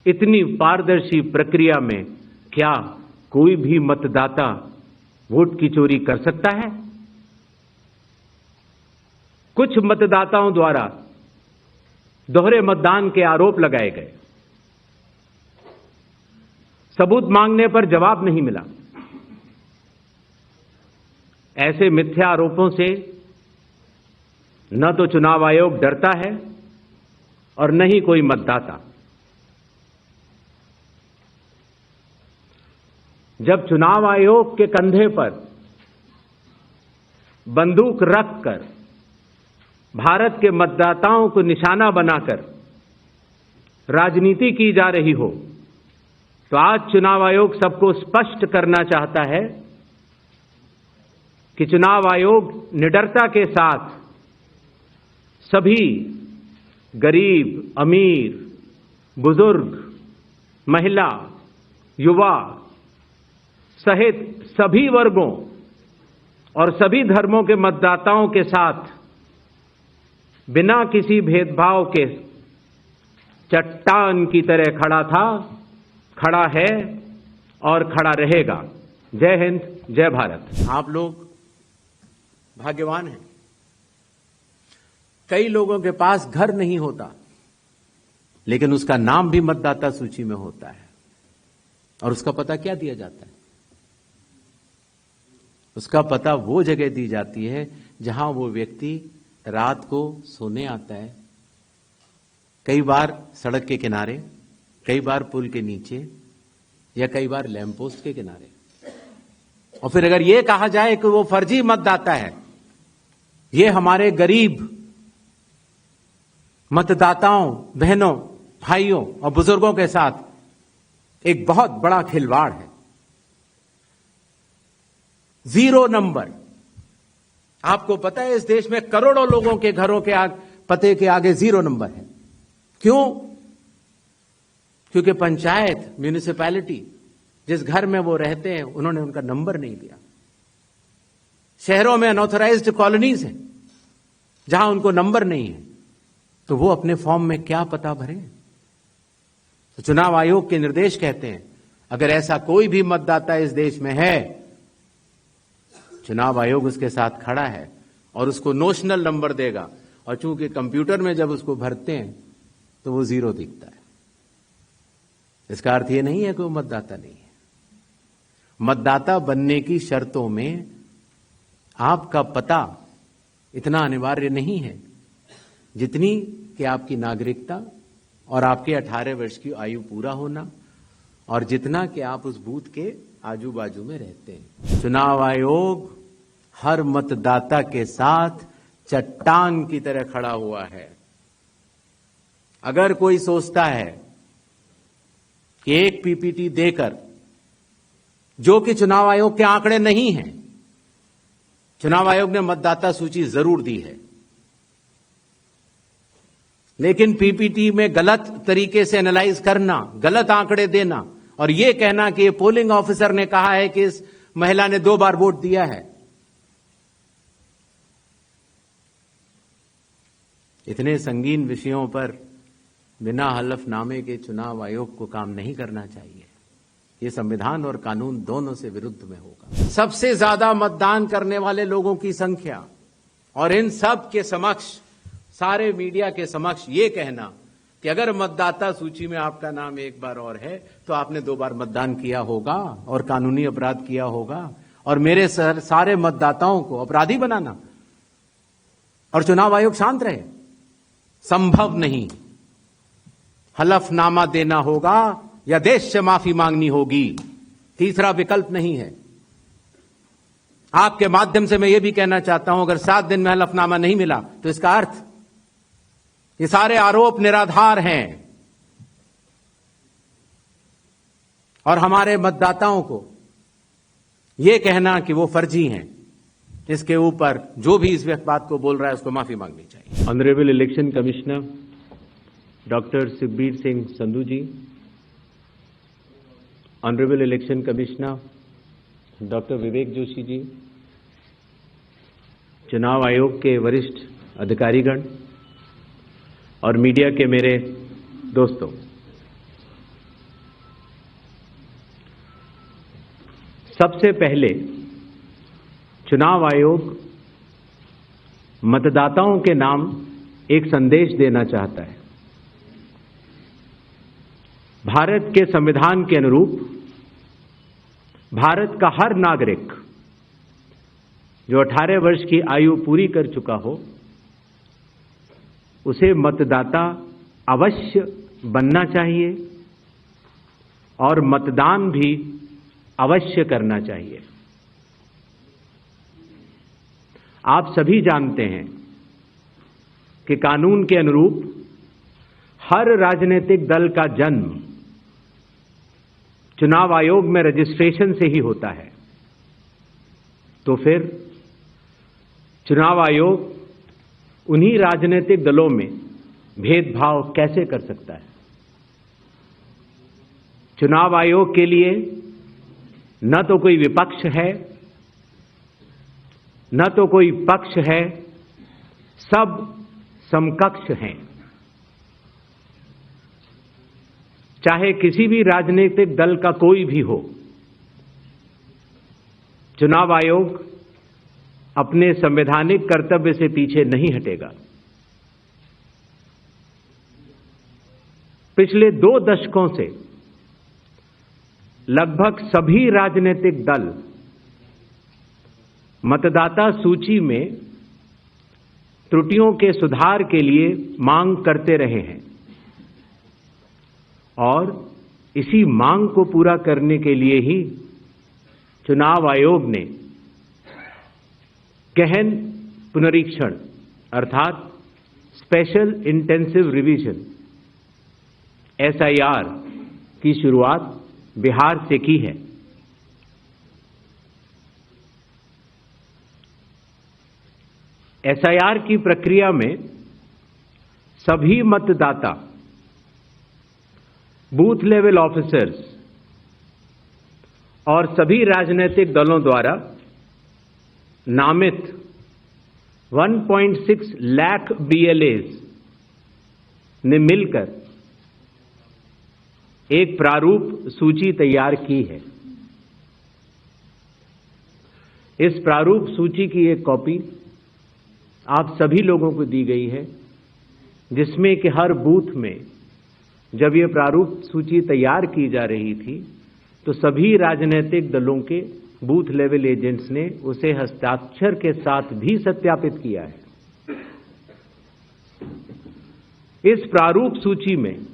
इतनी पारदर्शी प्रक्रिया में क्या कोई भी मतदाता वोट की चोरी कर सकता है? कुछ मतदाताओं द्वारा दोहरे मतदान के आरोप लगाए गए। सबूत मांगने पर जवाब नहीं मिला। ऐसे मिथ्या आरोपों से न तो चुनाव आयोग डरता है और न ही कोई मतदाता। जब चुनाव आयोग के कंधे पर बंदूक रखकर भारत के मतदाताओं को निशाना बनाकर राजनीति की जा रही हो, तो आज चुनाव आयोग सबको स्पष्ट करना चाहता है कि चुनाव आयोग निडरता के साथ सभी गरीब, अमीर, बुजुर्ग, महिला, युवा सहित सभी वर्गों और सभी धर्मों के मतदाताओं के साथ बिना किसी भेदभाव के चट्टान की तरह खड़ा था, खड़ा है और खड़ा रहेगा। जय हिंद, जय भारत। आप लोग भाग्यवान हैं। कई लोगों के पास घर नहीं होता, लेकिन उसका नाम भी मतदाता सूची में होता है। और उसका पता क्या दिया जाता है? उसका पता वो जगह दी जाती है जहां वो व्यक्ति रात को सोने आता है। कई बार सड़क के किनारे, कई बार पुल के नीचे, या कई बार लैंप पोस्ट के किनारे। और फिर अगर ये कहा जाए कि वो फर्जी मतदाता है, ये हमारे गरीब मतदाताओं, बहनों, भाइयों और बुजुर्गों के साथ एक बहुत बड़ा खिलवाड़ है। 0 नंबर। आपको पता है इस देश में करोड़ों लोगों के घरों के पते के आगे 0 नंबर है। क्यों? क्योंकि पंचायत, म्यूनिसिपैलिटी, जिस घर में वो रहते हैं, उन्होंने उनका नंबर नहीं दिया। शहरों में अनऑथराइज्ड कॉलोनीज हैं जहां उनको नंबर नहीं है, तो वो अपने फॉर्म में क्या पता भरें? तो चुनाव आयोग के निर्देश कहते हैं, अगर ऐसा कोई भी मतदाता इस देश में है, चुनाव आयोग उसके साथ खड़ा है और उसको नोशनल नंबर देगा। और चूंकि कंप्यूटर में जब उसको भरते हैं तो वो 0 दिखता है। इसका अर्थ ये नहीं है कि वो मतदाता नहीं है। मतदाता बनने की शर्तों में आपका पता इतना अनिवार्य नहीं है जितनी कि आपकी नागरिकता और आपके 18 वर्ष की आयु पूरा होना, और जितना कि आप उस बूथ के आजू बाजू में रहते हैं। चुनाव आयोग हर मतदाता के साथ चट्टान की तरह खड़ा हुआ है। अगर कोई सोचता है कि एक पीपीटी देकर, जो कि चुनाव आयोग के आंकड़े नहीं हैं, चुनाव आयोग ने मतदाता सूची जरूर दी है, लेकिन पीपीटी में गलत तरीके से एनालाइज करना, गलत आंकड़े देना और यह कहना कि ये पोलिंग ऑफिसर ने कहा है कि इस महिला ने 2 बार वोट दिया है, इतने संगीन विषयों पर बिना हलफनामे के चुनाव आयोग को काम नहीं करना चाहिए। ये संविधान और कानून दोनों से विरुद्ध में होगा। सबसे ज्यादा मतदान करने वाले लोगों की संख्या और इन सब के समक्ष, सारे मीडिया के समक्ष ये कहना कि अगर मतदाता सूची में आपका नाम एक बार और है तो आपने 2 बार मतदान किया होगा और कानूनी अपराध किया होगा, और मेरे सारे मतदाताओं को अपराधी बनाना और चुनाव आयोग शांत रहे, संभव नहीं। हलफनामा देना होगा या देश से माफी मांगनी होगी, तीसरा विकल्प नहीं है। आपके माध्यम से मैं ये भी कहना चाहता हूं, अगर 7 दिन में हलफनामा नहीं मिला तो इसका अर्थ ये सारे आरोप निराधार हैं और हमारे मतदाताओं को यह कहना कि वो फर्जी हैं, इसके ऊपर जो भी इस बात को बोल रहा है उसको माफी मांगनी चाहिए। Honourable election commissioner doctor Sukhbir Singh Sandhu ji, honourable election commissioner doctor Vivek Joshi ji, चुनाव आयोग के वरिष्ठ अधिकारीगण और मीडिया के मेरे दोस्तों, सबसे पहले चुनाव आयोग मतदाताओं के नाम एक संदेश देना चाहता है। भारत के संविधान के अनुरूप भारत का हर नागरिक जो 18 वर्ष की आयु पूरी कर चुका हो, उसे मतदाता अवश्य बनना चाहिए और मतदान भी अवश्य करना चाहिए। आप सभी जानते हैं कि कानून के अनुरूप हर राजनीतिक दल का जन्म चुनाव आयोग में रजिस्ट्रेशन से ही होता है। तो फिर चुनाव आयोग उन्हीं राजनीतिक दलों में भेदभाव कैसे कर सकता है? चुनाव आयोग के लिए न तो कोई विपक्ष है, न तो कोई पक्ष है, सब समकक्ष हैं। चाहे किसी भी राजनीतिक दल का कोई भी हो, चुनाव आयोग अपने संवैधानिक कर्तव्य से पीछे नहीं हटेगा। पिछले 2 दशकों से लगभग सभी राजनीतिक दल मतदाता सूची में त्रुटियों के सुधार के लिए मांग करते रहे हैं और इसी मांग को पूरा करने के लिए ही चुनाव आयोग ने गहन पुनरीक्षण अर्थात स्पेशल इंटेंसिव रिवीजन SIR की शुरुआत बिहार से की है। SIR की प्रक्रिया में सभी मतदाता, बूथ लेवल ऑफिसर्स और सभी राजनीतिक दलों द्वारा नामित 1.6 लाख BLAs ने मिलकर एक प्रारूप सूची तैयार की है। इस प्रारूप सूची की एक कॉपी आप सभी लोगों को दी गई है, जिसमें कि हर बूथ में जब ये प्रारूप सूची तैयार की जा रही थी तो सभी राजनीतिक दलों के बूथ लेवल एजेंट्स ने उसे हस्ताक्षर के साथ भी सत्यापित किया है। इस प्रारूप सूची में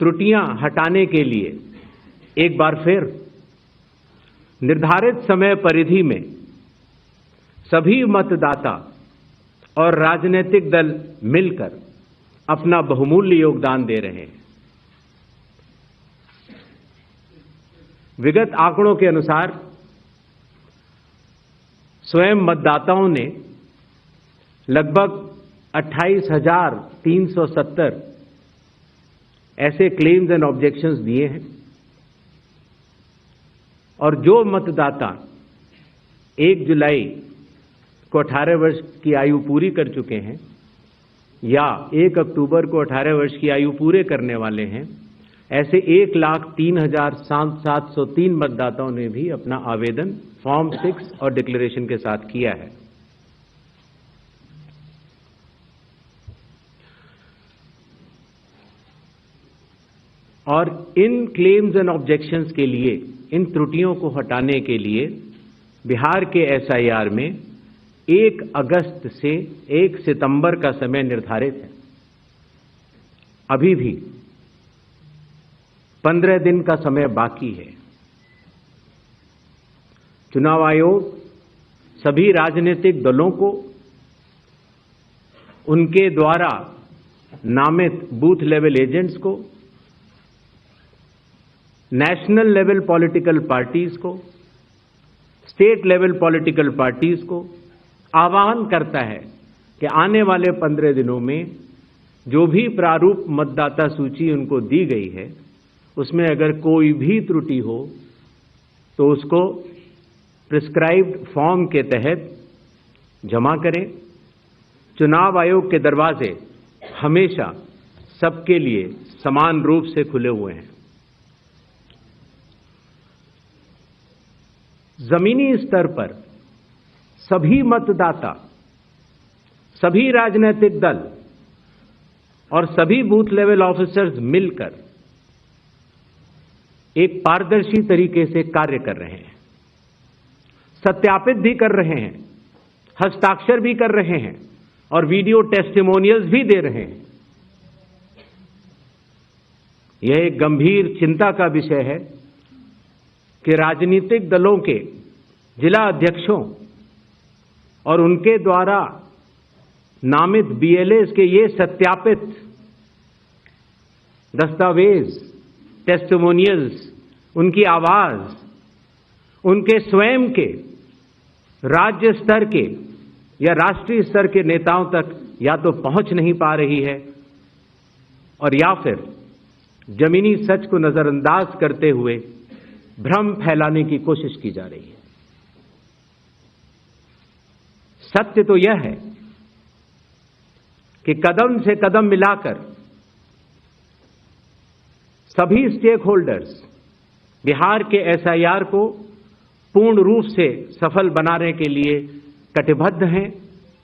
त्रुटियां हटाने के लिए एक बार फिर निर्धारित समय परिधि में सभी मतदाता और राजनीतिक दल मिलकर अपना बहुमूल्य योगदान दे रहे हैं। विगत आंकड़ों के अनुसार स्वयं मतदाताओं ने लगभग 28,370 ऐसे क्लेम्स एंड ऑब्जेक्शंस दिए हैं और जो मतदाता 1 जुलाई को 18 वर्ष की आयु पूरी कर चुके हैं या 1 अक्टूबर को 18 वर्ष की आयु पूरे करने वाले हैं, ऐसे 1,03,703 मतदाताओं ने भी अपना आवेदन फॉर्म 6 और डिक्लेरेशन के साथ किया है। और इन क्लेम्स एंड ऑब्जेक्शंस के लिए, इन त्रुटियों को हटाने के लिए बिहार के SIR में 1 अगस्त से 1 सितंबर का समय निर्धारित है। अभी भी 15 दिन का समय बाकी है। चुनाव आयोग सभी राजनीतिक दलों को उनके द्वारा नामित बूथ लेवल एजेंट्स को, नेशनल लेवल पॉलिटिकल पार्टीज को, स्टेट लेवल पॉलिटिकल पार्टीज को आह्वान करता है कि आने वाले 15 दिनों में जो भी प्रारूप मतदाता सूची उनको दी गई है, उसमें अगर कोई भी त्रुटि हो तो उसको प्रिस्क्राइब्ड फॉर्म के तहत जमा करें। चुनाव आयोग के दरवाजे हमेशा सबके लिए समान रूप से खुले हुए हैं। जमीनी स्तर पर सभी मतदाता, सभी राजनीतिक दल और सभी बूथ लेवल ऑफिसर्स मिलकर एक पारदर्शी तरीके से कार्य कर रहे हैं, सत्यापित भी कर रहे हैं, हस्ताक्षर भी कर रहे हैं और वीडियो टेस्टिमोनियल्स भी दे रहे हैं। यह एक गंभीर चिंता का विषय है कि राजनीतिक दलों के जिला अध्यक्षों और उनके द्वारा नामित बीएलएस के ये सत्यापित दस्तावेज, टेस्टिमोनियल्स, उनकी आवाज, उनके स्वयं के राज्य स्तर के या राष्ट्रीय स्तर के नेताओं तक या तो पहुंच नहीं पा रही है और या फिर जमीनी सच को नजरअंदाज करते हुए भ्रम फैलाने की कोशिश की जा रही है। सत्य तो यह है कि कदम से कदम मिलाकर सभी स्टेक होल्डर्स बिहार के एसआईआर को पूर्ण रूप से सफल बनाने के लिए कटिबद्ध हैं,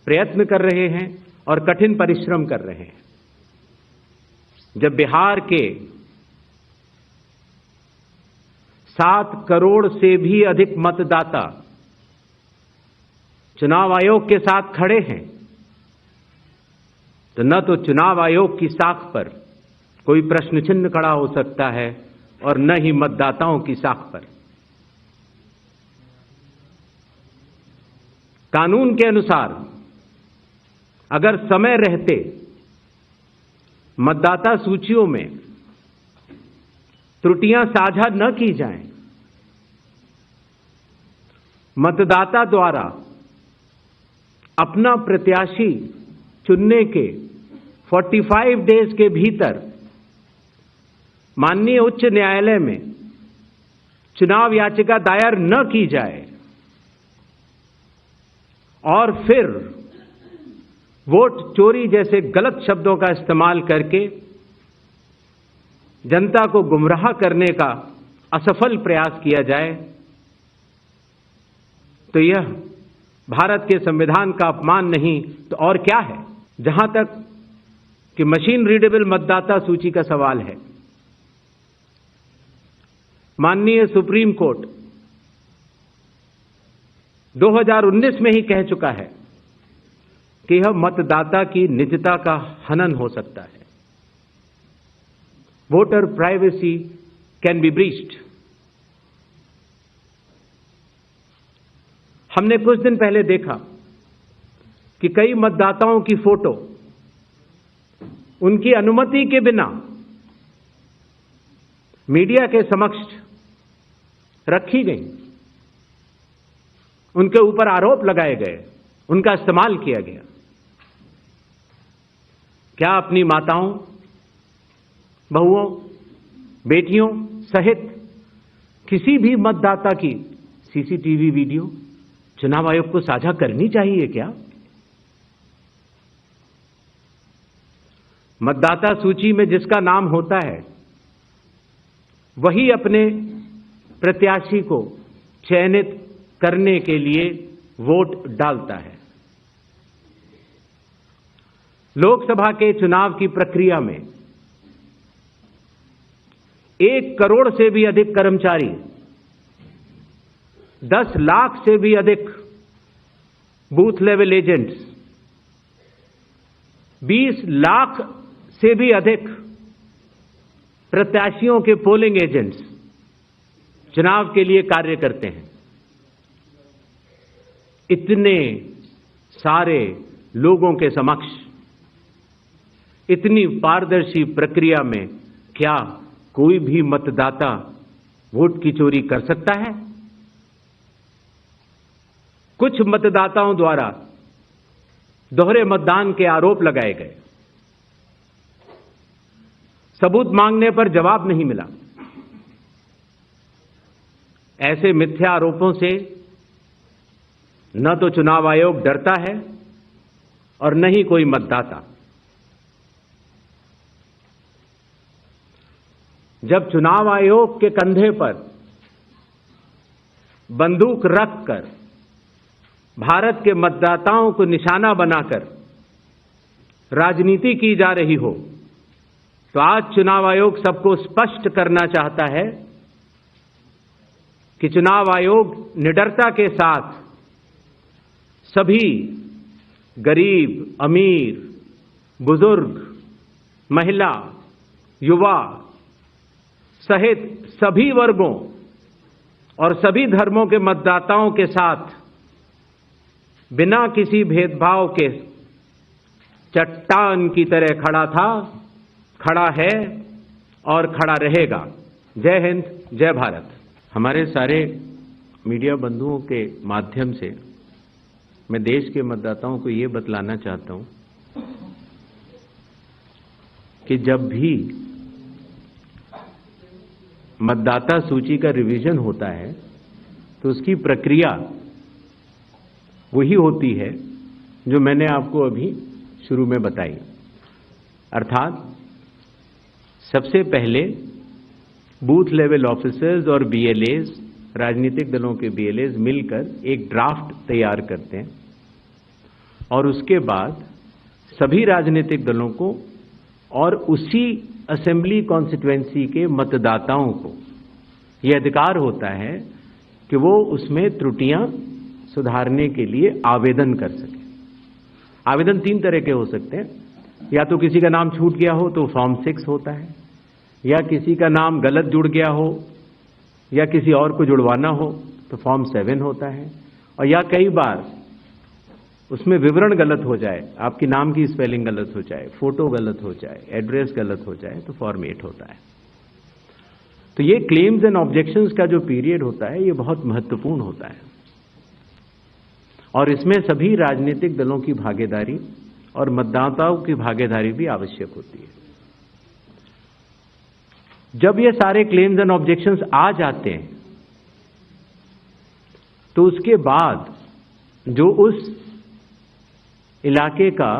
प्रयत्न कर रहे हैं और कठिन परिश्रम कर रहे हैं। जब बिहार के 7 करोड़ से भी अधिक मतदाता चुनाव आयोग के साथ खड़े हैं, तो न तो चुनाव आयोग की साख पर कोई प्रश्न चिन्ह खड़ा हो सकता है और न ही मतदाताओं की साख पर। कानून के अनुसार अगर समय रहते मतदाता सूचियों में त्रुटियां साझा न की जाएं, मतदाता द्वारा अपना प्रत्याशी चुनने के 45 डेज के भीतर माननीय उच्च न्यायालय में चुनाव याचिका दायर न की जाए और फिर वोट चोरी जैसे गलत शब्दों का इस्तेमाल करके जनता को गुमराह करने का असफल प्रयास किया जाए, तो यह भारत के संविधान का अपमान नहीं तो और क्या है। जहां तक कि मशीन रीडेबल मतदाता सूची का सवाल है, माननीय सुप्रीम कोर्ट 2019 में ही कह चुका है कि यह मतदाता की निजता का हनन हो सकता है। Voter privacy can be breached. हमने कुछ दिन पहले देखा कि कई मतदाताओं की फोटो उनकी अनुमति के बिना मीडिया के समक्ष रखी गई, उनके ऊपर आरोप लगाए गए, उनका इस्तेमाल किया गया। क्या अपनी माताओं, बहुओं, बेटियों सहित किसी भी मतदाता की सीसीटीवी वीडियो चुनाव आयोग को साझा करनी चाहिए क्या? मतदाता सूची में जिसका नाम होता है वही अपने प्रत्याशी को चयनित करने के लिए वोट डालता है। लोकसभा के चुनाव की प्रक्रिया में 1 करोड़ से भी अधिक कर्मचारी, 10 लाख से भी अधिक बूथ लेवल एजेंट्स, 20 लाख से भी अधिक प्रत्याशियों के पोलिंग एजेंट्स चुनाव के लिए कार्य करते हैं। इतने सारे लोगों के समक्ष इतनी पारदर्शी प्रक्रिया में क्या कोई भी मतदाता वोट की चोरी कर सकता है? कुछ मतदाताओं द्वारा दोहरे मतदान के आरोप लगाए गए, सबूत मांगने पर जवाब नहीं मिला। ऐसे मिथ्या आरोपों से न तो चुनाव आयोग डरता है और न ही कोई मतदाता। जब चुनाव आयोग के कंधे पर बंदूक रखकर भारत के मतदाताओं को निशाना बनाकर राजनीति की जा रही हो, तो आज चुनाव आयोग सबको स्पष्ट करना चाहता है कि चुनाव आयोग निडरता के साथ सभी गरीब, अमीर, बुजुर्ग, महिला, युवा सहित सभी वर्गों और सभी धर्मों के मतदाताओं के साथ बिना किसी भेदभाव के चट्टान की तरह खड़ा था, खड़ा है और खड़ा रहेगा। जय हिंद, जय भारत। हमारे सारे मीडिया बंधुओं के माध्यम से मैं देश के मतदाताओं को ये बतलाना चाहता हूं कि जब भी मतदाता सूची का रिवीजन होता है तो उसकी प्रक्रिया वही होती है जो मैंने आपको अभी शुरू में बताई। अर्थात सबसे पहले बूथ लेवल ऑफिसर्स और बीएलएज, राजनीतिक दलों के बीएलएज मिलकर एक ड्राफ्ट तैयार करते हैं और उसके बाद सभी राजनीतिक दलों को और उसी असेंबली कॉन्स्टिट्यूएंसी के मतदाताओं को यह अधिकार होता है कि वो उसमें त्रुटियां सुधारने के लिए आवेदन कर सके। आवेदन 3 तरह के हो सकते हैं, या तो किसी का नाम छूट गया हो तो फॉर्म 6 होता है, या किसी का नाम गलत जुड़ गया हो या किसी और को जुड़वाना हो तो फॉर्म 7 होता है, और या कई बार उसमें विवरण गलत हो जाए, आपकी नाम की स्पेलिंग गलत हो जाए, फोटो गलत हो जाए, एड्रेस गलत हो जाए तो फॉर्म 8 होता है। तो ये क्लेम्स एंड ऑब्जेक्शंस का जो पीरियड होता है ये बहुत महत्वपूर्ण होता है और इसमें सभी राजनीतिक दलों की भागीदारी और मतदाताओं की भागीदारी भी आवश्यक होती है। जब ये सारे क्लेम्स एंड ऑब्जेक्शंस आ जाते हैं तो उसके बाद जो उस इलाके का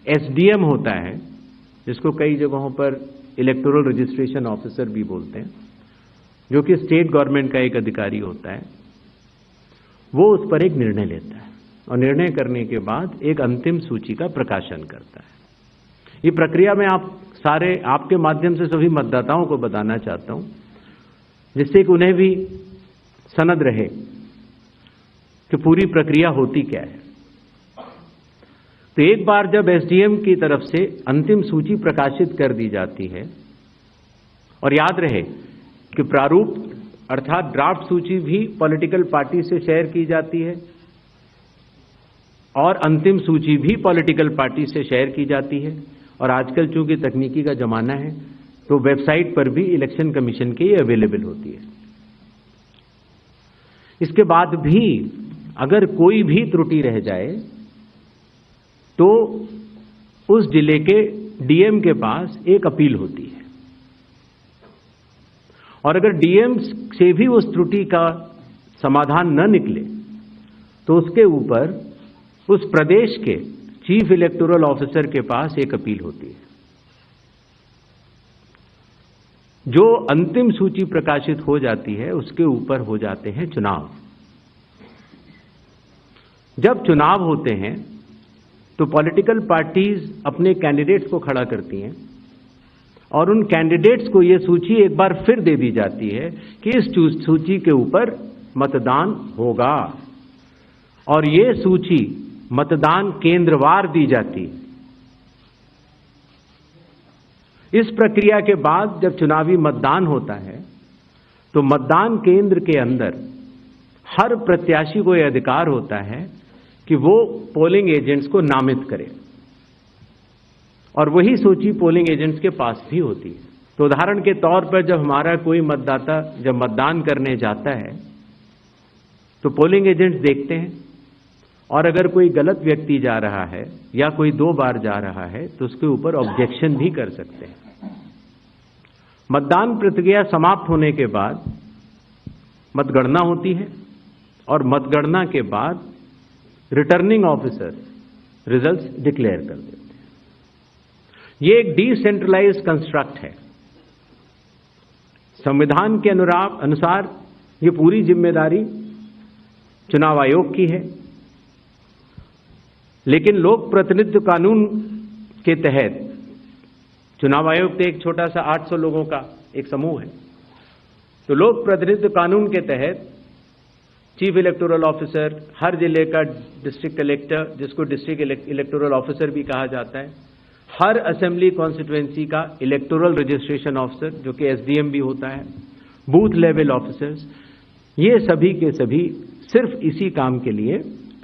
एसडीएम होता है, जिसको कई जगहों पर इलेक्टोरल रजिस्ट्रेशन ऑफिसर भी बोलते हैं, जो कि स्टेट गवर्नमेंट का एक अधिकारी होता है, वो उस पर एक निर्णय लेता है और निर्णय करने के बाद एक अंतिम सूची का प्रकाशन करता है। ये प्रक्रिया में आपके माध्यम से सभी मतदाताओं को बताना चाहता हूं, जिससे कि उन्हें भी सनद रहे कि पूरी प्रक्रिया होती क्या है। तो एक बार जब एसडीएम की तरफ से अंतिम सूची प्रकाशित कर दी जाती है, और याद रहे कि प्रारूप अर्थात ड्राफ्ट सूची भी पॉलिटिकल पार्टी से शेयर की जाती है और अंतिम सूची भी पॉलिटिकल पार्टी से शेयर की जाती है, और आजकल चूंकि तकनीकी का जमाना है तो वेबसाइट पर भी इलेक्शन कमीशन की अवेलेबल होती है। इसके बाद भी अगर कोई भी त्रुटि रह जाए तो उस जिले के डीएम के पास एक अपील होती है, और अगर डीएम से भी उस त्रुटि का समाधान न निकले तो उसके ऊपर उस प्रदेश के चीफ इलेक्टोरल ऑफिसर के पास एक अपील होती है। जो अंतिम सूची प्रकाशित हो जाती है उसके ऊपर हो जाते हैं चुनाव। जब चुनाव होते हैं तो पॉलिटिकल पार्टीज अपने कैंडिडेट्स को खड़ा करती हैं और उन कैंडिडेट्स को यह सूची एक बार फिर दे दी जाती है कि इस सूची के ऊपर मतदान होगा, और यह सूची मतदान केंद्रवार दी जाती है। इस प्रक्रिया के बाद जब चुनावी मतदान होता है तो मतदान केंद्र के अंदर हर प्रत्याशी को यह अधिकार होता है कि वो पोलिंग एजेंट्स को नामित करे, और वही सूची पोलिंग एजेंट्स के पास भी होती है। तो उदाहरण के तौर पर जब हमारा कोई मतदाता जब मतदान करने जाता है तो पोलिंग एजेंट्स देखते हैं, और अगर कोई गलत व्यक्ति जा रहा है या कोई 2 बार जा रहा है तो उसके ऊपर ऑब्जेक्शन भी कर सकते हैं। मतदान प्रक्रिया समाप्त होने के बाद मतगणना होती है, और मतगणना के बाद रिटर्निंग ऑफिसर रिजल्ट्स डिक्लेयर कर देते हैं। यह एक डिसेंट्रलाइज्ड कंस्ट्रक्ट है। संविधान के अनुसार ये पूरी जिम्मेदारी चुनाव आयोग की है, लेकिन लोक प्रतिनिधित्व कानून के तहत चुनाव आयोग तो एक छोटा सा 800 लोगों का एक समूह है, तो लोक प्रतिनिधित्व कानून के तहत चीफ इलेक्टोरल ऑफिसर, हर जिले का डिस्ट्रिक्ट कलेक्टर, जिसको डिस्ट्रिक्ट इलेक्टोरल ऑफिसर भी कहा जाता है, हर असेंबली कॉन्स्टिट्यूएंसी का इलेक्टोरल रजिस्ट्रेशन ऑफिसर जो कि एसडीएम भी होता है, बूथ लेवल ऑफिसर्स, ये सभी के सभी सिर्फ इसी काम के लिए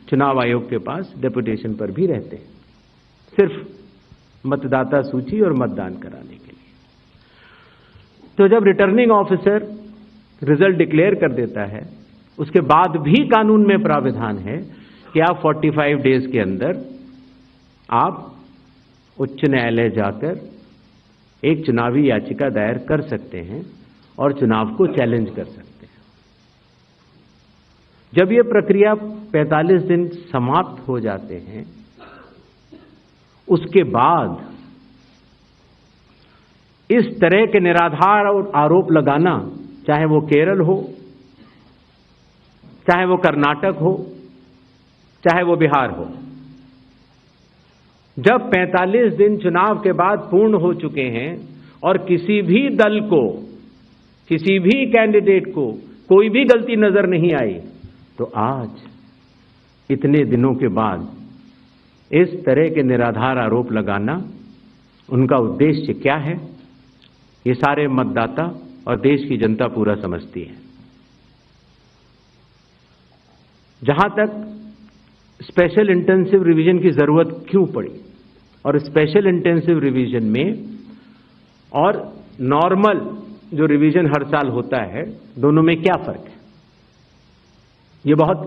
चुनाव आयोग के पास डेपुटेशन पर भी रहते हैं, सिर्फ मतदाता सूची और मतदान कराने के लिए। तो जब रिटर्निंग ऑफिसर रिजल्ट डिक्लेयर कर देता है, उसके बाद भी कानून में प्राविधान है कि आप 45 डेज के अंदर आप उच्च न्यायालय जाकर एक चुनावी याचिका दायर कर सकते हैं और चुनाव को चैलेंज कर सकते हैं। जब यह प्रक्रिया 45 दिन समाप्त हो जाते हैं, उसके बाद इस तरह के निराधार और आरोप लगाना, चाहे वो केरल हो, चाहे वो कर्नाटक हो, चाहे वो बिहार हो, जब 45 दिन चुनाव के बाद पूर्ण हो चुके हैं और किसी भी दल को, किसी भी कैंडिडेट को कोई भी गलती नजर नहीं आई, तो आज इतने दिनों के बाद इस तरह के निराधार आरोप लगाना, उनका उद्देश्य क्या है, ये सारे मतदाता और देश की जनता पूरा समझती है। जहां तक स्पेशल इंटेंसिव रिवीजन की जरूरत क्यों पड़ी और स्पेशल इंटेंसिव रिवीजन में और नॉर्मल जो रिवीजन हर साल होता है, दोनों में क्या फर्क है, ये बहुत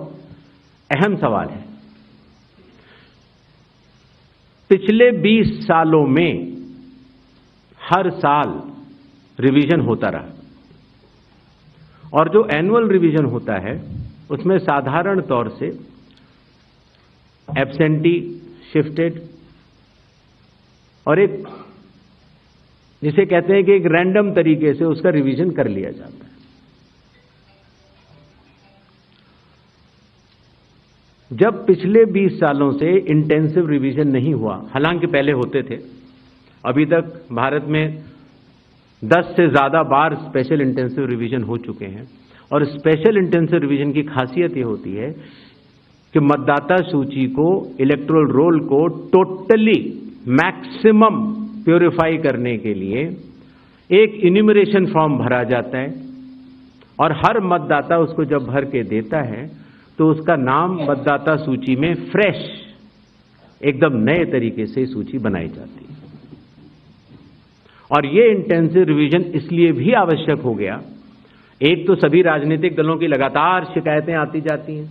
अहम सवाल है। पिछले 20 सालों में हर साल रिवीजन होता रहा और जो एनुअल रिवीजन होता है उसमें साधारण तौर से एब्सेंटी, शिफ्टेड और एक जिसे कहते हैं कि एक रैंडम तरीके से उसका रिवीजन कर लिया जाता है। जब पिछले 20 सालों से इंटेंसिव रिवीजन नहीं हुआ, हालांकि पहले होते थे, अभी तक भारत में 10 से ज्यादा बार स्पेशल इंटेंसिव रिवीजन हो चुके हैं। और स्पेशल इंटेंसिव रिवीजन की खासियत यह होती है कि मतदाता सूची को, इलेक्टोरल रोल को टोटली मैक्सिमम प्योरीफाई करने के लिए एक इन्यूमरेशन फॉर्म भरा जाता है और हर मतदाता उसको जब भर के देता है तो उसका नाम मतदाता सूची में फ्रेश, एकदम नए तरीके से सूची बनाई जाती है। और ये इंटेंसिव रिवीजन इसलिए भी आवश्यक हो गया, एक तो सभी राजनीतिक दलों की लगातार शिकायतें आती जाती हैं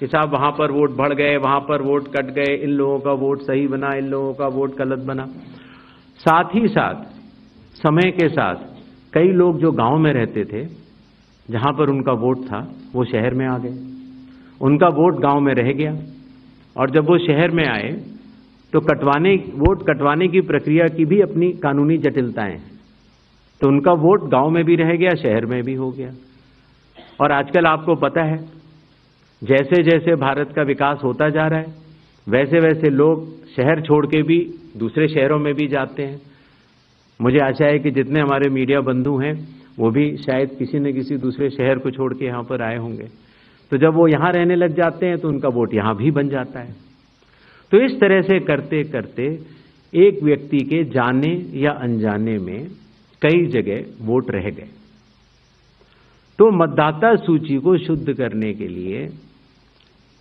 कि साहब वहां पर वोट बढ़ गए, वहां पर वोट कट गए, इन लोगों का वोट सही बना, इन लोगों का वोट गलत बना। साथ ही साथ समय के साथ कई लोग जो गांव में रहते थे, जहां पर उनका वोट था, वो शहर में आ गए, उनका वोट गांव में रह गया और जब वो शहर में आए तो वोट कटवाने की प्रक्रिया की भी अपनी कानूनी जटिलताएं हैं, तो उनका वोट गांव में भी रह गया, शहर में भी हो गया। और आजकल आपको पता है, जैसे जैसे भारत का विकास होता जा रहा है, वैसे वैसे लोग शहर छोड़ के भी दूसरे शहरों में भी जाते हैं। मुझे आशा है कि जितने हमारे मीडिया बंधु हैं वो भी शायद किसी न किसी दूसरे शहर को छोड़ के यहां पर आए होंगे, तो जब वो यहां रहने लग जाते हैं तो उनका वोट यहां भी बन जाता है। तो इस तरह से करते करते एक व्यक्ति के जाने या अनजाने में कई जगह वोट रह गए। तो मतदाता सूची को शुद्ध करने के लिए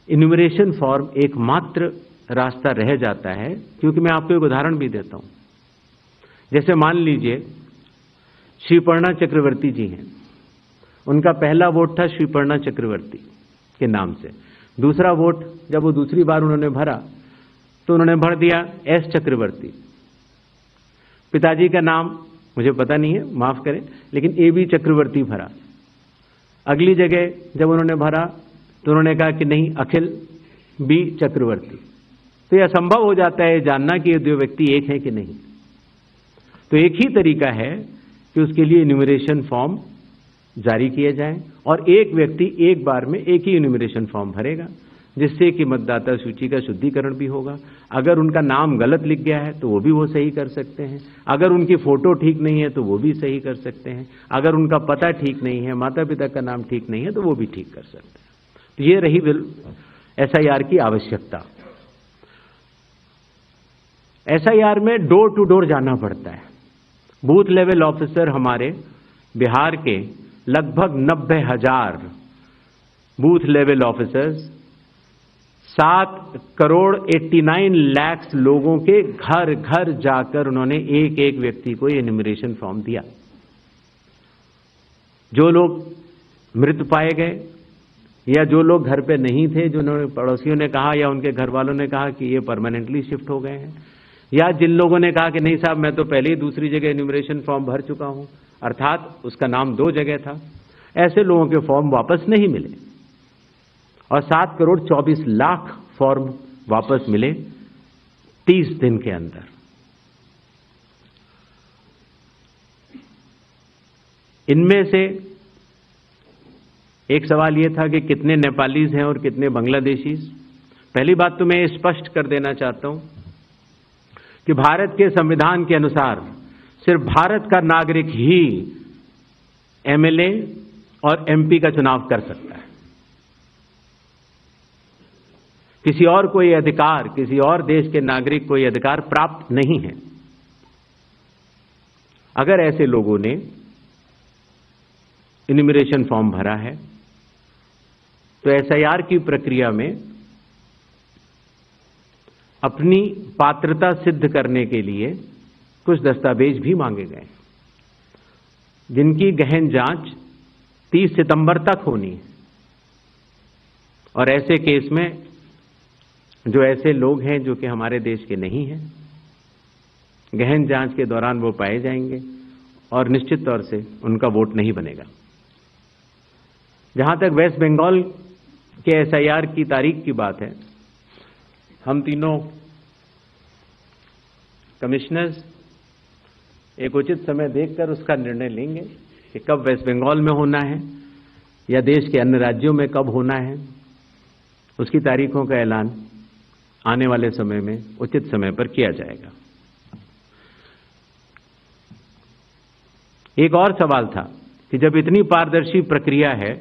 इन्यूमरेशन फॉर्म एकमात्र रास्ता रह जाता है, क्योंकि मैं आपको एक उदाहरण भी देता हूं। जैसे मान लीजिए श्रीपर्णा चक्रवर्ती जी हैं, उनका पहला वोट था श्रीपर्णा चक्रवर्ती के नाम से, दूसरा वोट जब वो दूसरी बार उन्होंने भरा तो उन्होंने भर दिया एस चक्रवर्ती। पिताजी का नाम मुझे पता नहीं है, माफ करें, लेकिन ए बी चक्रवर्ती भरा। अगली जगह जब उन्होंने भरा तो उन्होंने कहा कि नहीं, अखिल बी चक्रवर्ती। तो यह असंभव हो जाता है जानना कि ये दो व्यक्ति एक हैं कि नहीं। तो एक ही तरीका है कि उसके लिए इन्यूमरेशन फॉर्म जारी किए जाएं और एक व्यक्ति एक बार में एक ही इन्यूमरेशन फॉर्म भरेगा, जिससे कि मतदाता सूची का शुद्धिकरण भी होगा। अगर उनका नाम गलत लिख गया है तो वो भी वो सही कर सकते हैं, अगर उनकी फोटो ठीक नहीं है तो वो भी सही कर सकते हैं, अगर उनका पता ठीक नहीं है, माता पिता का नाम ठीक नहीं है तो वो भी ठीक कर सकते हैं। तो ये रही एसआईआर की आवश्यकता। एसआईआर में डोर टू डोर जाना पड़ता है। बूथ लेवल ऑफिसर हमारे बिहार के लगभग 90,000 बूथ लेवल ऑफिसर्स 7,89,00,000 लोगों के घर घर जाकर उन्होंने एक एक व्यक्ति को एन्यूमरेशन फॉर्म दिया। जो लोग मृत पाए गए या जो लोग घर पे नहीं थे, जिन्होंने पड़ोसियों ने कहा या उनके घर वालों ने कहा कि ये परमानेंटली शिफ्ट हो गए हैं, या जिन लोगों ने कहा कि नहीं साहब मैं तो पहले ही दूसरी जगह एन्यूमरेशन फॉर्म भर चुका हूं, अर्थात उसका नाम 2 जगह था, ऐसे लोगों के फॉर्म वापस नहीं मिले और 7,24,00,000 फॉर्म वापस मिले 30 दिन के अंदर। इनमें से एक सवाल यह था कि कितने नेपालीज हैं और कितने बांग्लादेशीज। पहली बात तो मैं स्पष्ट कर देना चाहता हूं कि भारत के संविधान के अनुसार सिर्फ भारत का नागरिक ही एमएलए और एमपी का चुनाव कर सकता है। किसी और कोई अधिकार, किसी और देश के नागरिक को यह अधिकार प्राप्त नहीं है। अगर ऐसे लोगों ने एन्यूमरेशन फॉर्म भरा है तो एसआईआर की प्रक्रिया में अपनी पात्रता सिद्ध करने के लिए कुछ दस्तावेज भी मांगे गए, जिनकी गहन जांच 30 सितंबर तक होनी है। और ऐसे केस में जो ऐसे लोग हैं जो कि हमारे देश के नहीं हैं, गहन जांच के दौरान वो पाए जाएंगे और निश्चित तौर से उनका वोट नहीं बनेगा। जहां तक वेस्ट बंगाल के एसआईआर की तारीख की बात है, हम तीनों कमिश्नर्स एक उचित समय देखकर उसका निर्णय लेंगे कि कब वेस्ट बंगाल में होना है या देश के अन्य राज्यों में कब होना है। उसकी तारीखों का ऐलान आने वाले समय में उचित समय पर किया जाएगा। एक और सवाल था कि जब इतनी पारदर्शी प्रक्रिया है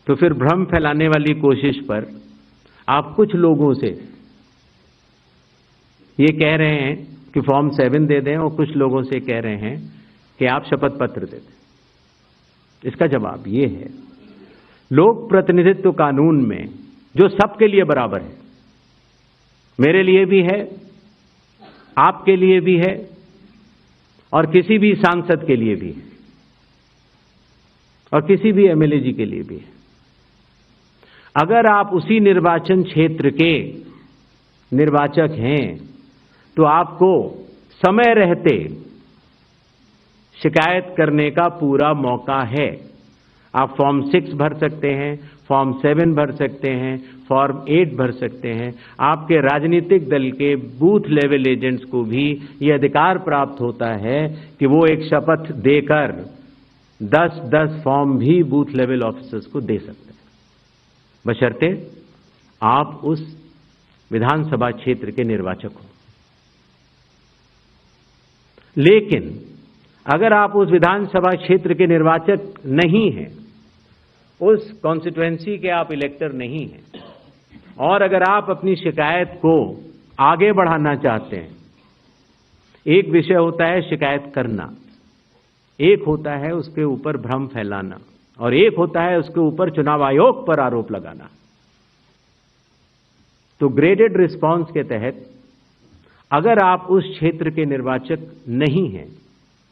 तो फिर भ्रम फैलाने वाली कोशिश पर आप कुछ लोगों से ये कह रहे हैं कि फॉर्म 7 दे दें और कुछ लोगों से कह रहे हैं कि आप शपथ पत्र दे दें। इसका जवाब ये है, लोक प्रतिनिधित्व कानून में जो सबके लिए बराबर है, मेरे लिए भी है, आपके लिए भी है और किसी भी सांसद के लिए भी है और किसी भी एमएलए जी के लिए भी है। अगर आप उसी निर्वाचन क्षेत्र के निर्वाचक हैं तो आपको समय रहते शिकायत करने का पूरा मौका है। आप फॉर्म 6 भर सकते हैं, फॉर्म 7 भर सकते हैं, फॉर्म 8 भर सकते हैं। आपके राजनीतिक दल के बूथ लेवल एजेंट्स को भी यह अधिकार प्राप्त होता है कि वो एक शपथ देकर 10-10 फॉर्म भी बूथ लेवल ऑफिसर्स को दे सकते हैं, बशर्ते आप उस विधानसभा क्षेत्र के निर्वाचक हो। लेकिन अगर आप उस विधानसभा क्षेत्र के निर्वाचक नहीं हैं, उस कॉन्स्टिट्यूएंसी के आप इलेक्टर नहीं हैं, और अगर आप अपनी शिकायत को आगे बढ़ाना चाहते हैं, एक विषय होता है शिकायत करना, एक होता है उसके ऊपर भ्रम फैलाना, और एक होता है उसके ऊपर चुनाव आयोग पर आरोप लगाना। तो ग्रेडेड रिस्पांस के तहत अगर आप उस क्षेत्र के निर्वाचक नहीं हैं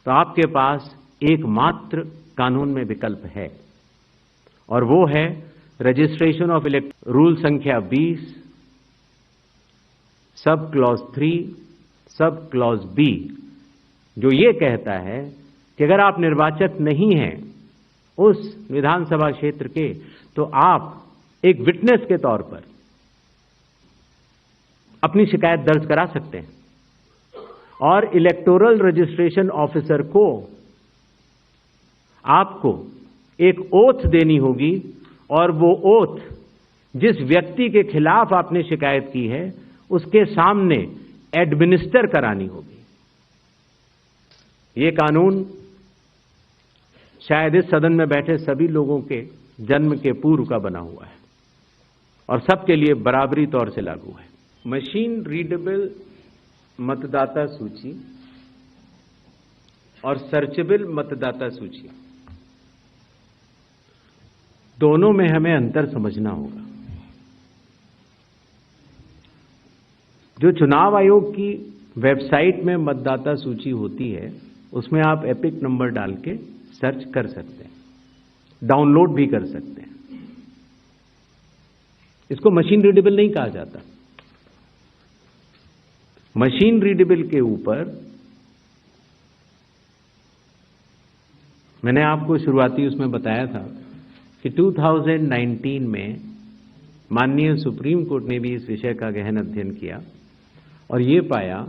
तो आपके पास एकमात्र कानून में विकल्प है, और वो है रजिस्ट्रेशन ऑफ इलेक्टर रूल संख्या 20 sub clause 3 sub clause B, जो ये कहता है कि अगर आप निर्वाचक नहीं हैं उस विधानसभा क्षेत्र के, तो आप एक विटनेस के तौर पर अपनी शिकायत दर्ज करा सकते हैं और इलेक्टोरल रजिस्ट्रेशन ऑफिसर को आपको एक ओथ देनी होगी और वो ओथ जिस व्यक्ति के खिलाफ आपने शिकायत की है उसके सामने एडमिनिस्टर करानी होगी। ये कानून शायद इस सदन में बैठे सभी लोगों के जन्म के पूर्व का बना हुआ है और सबके लिए बराबरी तौर से लागू है। मशीन रीडेबल मतदाता सूची और सर्चेबल मतदाता सूची, दोनों में हमें अंतर समझना होगा। जो चुनाव आयोग की वेबसाइट में मतदाता सूची होती है उसमें आप एपिक नंबर डाल के सर्च कर सकते हैं, डाउनलोड भी कर सकते हैं। इसको मशीन रीडेबल नहीं कहा जाता। मशीन रीडेबल के ऊपर मैंने आपको शुरुआती उसमें बताया था कि 2019 में माननीय सुप्रीम कोर्ट ने भी इस विषय का गहन अध्ययन किया और ये पाया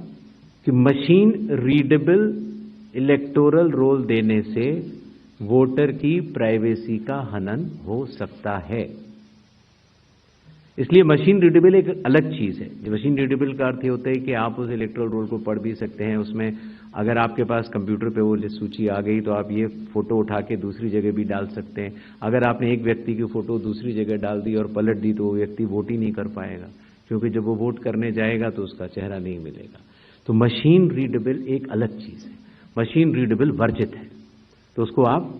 कि मशीन रीडेबल इलेक्टोरल रोल देने से वोटर की प्राइवेसी का हनन हो सकता है। इसलिए मशीन रीडेबल एक अलग चीज है। मशीन रीडेबल का अर्थ ये होता है कि आप उस इलेक्टोरल रोल को पढ़ भी सकते हैं। उसमें अगर आपके पास कंप्यूटर पे वो सूची आ गई तो आप ये फोटो उठा के दूसरी जगह भी डाल सकते हैं। अगर आपने एक व्यक्ति की फोटो दूसरी जगह डाल दी और पलट दी तो वो व्यक्ति वोट ही नहीं कर पाएगा, क्योंकि जब वो वोट करने जाएगा तो उसका चेहरा नहीं मिलेगा। तो मशीन रीडेबल एक अलग चीज है, मशीन रीडेबल वर्जित है। तो उसको आप,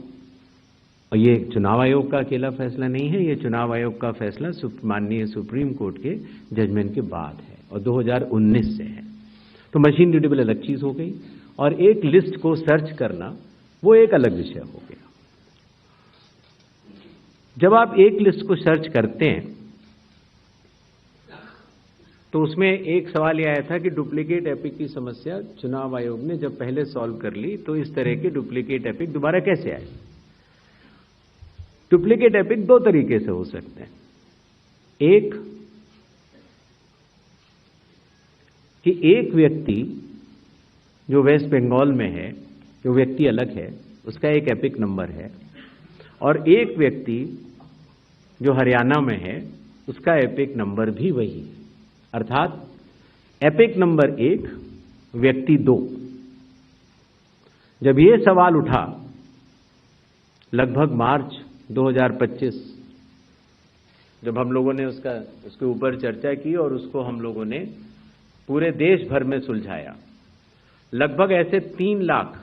और ये चुनाव आयोग का अकेला फैसला नहीं है, ये चुनाव आयोग का फैसला माननीय सुप्रीम कोर्ट के जजमेंट के बाद है और 2019 से है। तो मशीन रीडेबल अलग चीज हो गई और एक लिस्ट को सर्च करना वो एक अलग विषय हो गया। जब आप एक लिस्ट को सर्च करते हैं तो उसमें एक सवाल यह आया था कि डुप्लीकेट एपिक की समस्या चुनाव आयोग ने जब पहले सॉल्व कर ली तो इस तरह के डुप्लीकेट एपिक दोबारा कैसे आए। डुप्लीकेट एपिक दो तरीके से हो सकते हैं। एक कि एक व्यक्ति जो वेस्ट बंगाल में है, जो व्यक्ति अलग है, उसका एक एपिक नंबर है, और एक व्यक्ति जो हरियाणा में है उसका एपिक नंबर भी वही है। अर्थात एपिक नंबर 1 व्यक्ति 2। जब यह सवाल उठा लगभग मार्च 2025, जब हम लोगों ने उसके ऊपर चर्चा की और उसको हम लोगों ने पूरे देश भर में सुलझाया, लगभग ऐसे 3 लाख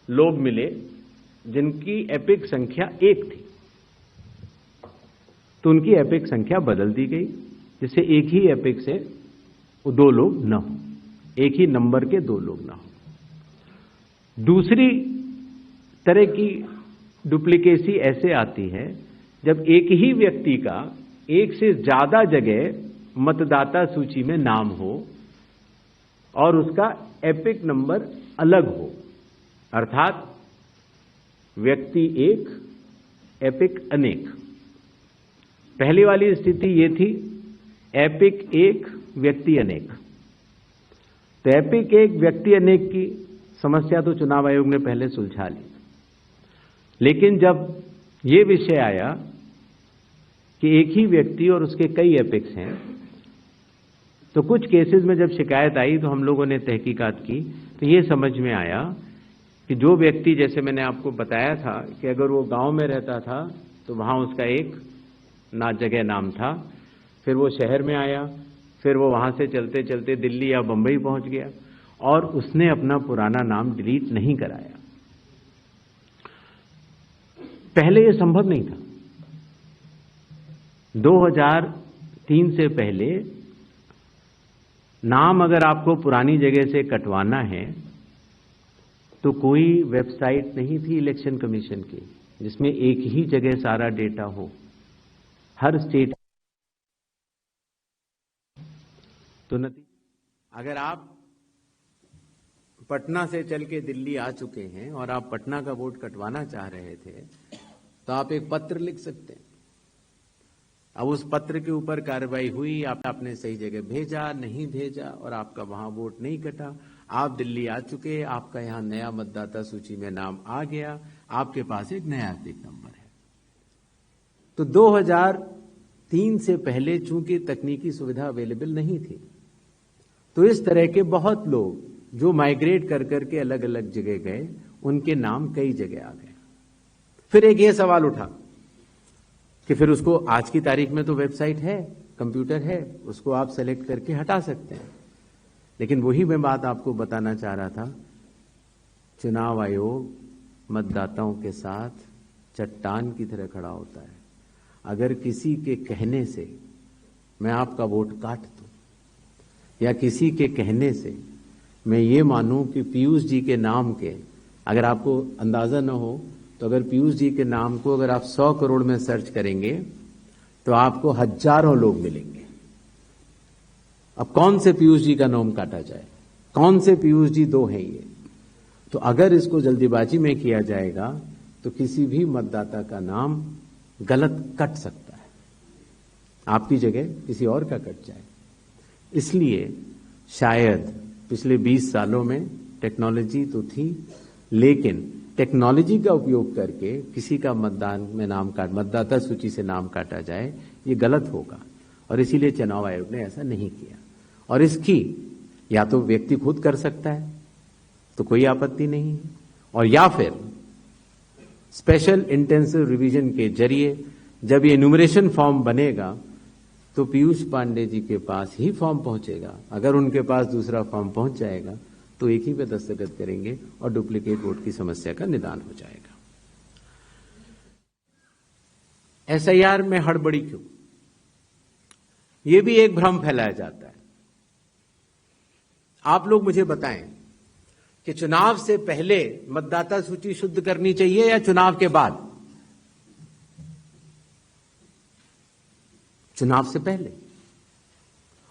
लोग मिले जिनकी एपिक संख्या 1 थी। तो उनकी एपिक संख्या बदल दी गई, जिससे एक ही एपिक से 2 लोग न हो, एक ही नंबर के 2 लोग न हो। दूसरी तरह की डुप्लीकेसी ऐसे आती है जब एक ही व्यक्ति का एक से ज्यादा जगह मतदाता सूची में नाम हो और उसका एपिक नंबर अलग हो। अर्थात व्यक्ति 1 एपिक अनेक। पहली वाली स्थिति ये थी एपिक 1 व्यक्ति अनेक। तो एपिक 1 व्यक्ति अनेक की समस्या तो चुनाव आयोग ने पहले सुलझा ली, लेकिन जब ये विषय आया कि एक ही व्यक्ति और उसके कई एपिक्स हैं, तो कुछ केसेस में जब शिकायत आई तो हम लोगों ने तहकीकात की तो ये समझ में आया कि जो व्यक्ति, जैसे मैंने आपको बताया था कि अगर वो गांव में रहता था तो वहां उसका एक जगह नाम था, फिर वो शहर में आया, फिर वो वहां से चलते चलते दिल्ली या बंबई पहुंच गया और उसने अपना पुराना नाम डिलीट नहीं कराया। पहले यह संभव नहीं था। 2003 से पहले नाम अगर आपको पुरानी जगह से कटवाना है तो कोई वेबसाइट नहीं थी इलेक्शन कमीशन की जिसमें एक ही जगह सारा डेटा हो, हर स्टेट। तो अगर आप पटना से चल के दिल्ली आ चुके हैं और आप पटना का वोट कटवाना चाह रहे थे तो आप एक पत्र लिख सकते हैं। अब उस पत्र के ऊपर कार्रवाई हुई, आपने सही जगह भेजा, नहीं भेजा और आपका वहां वोट नहीं कटा। आप दिल्ली आ चुके, आपका यहां नया मतदाता सूची में नाम आ गया, आपके पास एक नया एपिक नंबर है। तो 2003 से पहले चूंकि तकनीकी सुविधा अवेलेबल नहीं थी, तो इस तरह के बहुत लोग जो माइग्रेट कर करके अलग अलग जगह गए, उनके नाम कई जगह आ गए। फिर एक ये सवाल उठा कि फिर उसको आज की तारीख में तो वेबसाइट है, कंप्यूटर है, उसको आप सेलेक्ट करके हटा सकते हैं। लेकिन वही मैं बात आपको बताना चाह रहा था, चुनाव आयोग मतदाताओं के साथ चट्टान की तरह खड़ा होता है। अगर किसी के कहने से मैं आपका वोट काट दूं, या किसी के कहने से मैं ये मानूं कि पीयूष जी के नाम के, अगर आपको अंदाजा न हो तो अगर पीयूष जी के नाम को अगर आप 100 करोड़ में सर्च करेंगे तो आपको हजारों लोग मिलेंगे। अब कौन से पीयूष जी का नाम काटा जाए, कौन से पीयूष जी दो हैं ये? तो अगर इसको जल्दीबाजी में किया जाएगा तो किसी भी मतदाता का नाम गलत कट सकता है, आपकी जगह किसी और का कट जाए। इसलिए शायद पिछले 20 सालों में टेक्नोलॉजी तो थी, लेकिन टेक्नोलॉजी का उपयोग करके किसी का मतदाता सूची से नाम काटा जाए, ये गलत होगा। और इसीलिए चुनाव आयोग ने ऐसा नहीं किया। और इसकी या तो व्यक्ति खुद कर सकता है तो कोई आपत्ति नहीं है, और या फिर स्पेशल इंटेंसिव रिवीजन के जरिए जब ये एन्यूमरेशन फॉर्म बनेगा तो पीयूष पांडे जी के पास ही फॉर्म पहुंचेगा। अगर उनके पास दूसरा फॉर्म पहुंच जाएगा तो एक ही पे दस्तखत करेंगे और डुप्लीकेट वोट की समस्या का निदान हो जाएगा। एसआईआर में हड़बड़ी क्यों? यह भी एक भ्रम फैलाया जाता है। आप लोग मुझे बताएं कि चुनाव से पहले मतदाता सूची शुद्ध करनी चाहिए या चुनाव के बाद? चुनाव से पहले।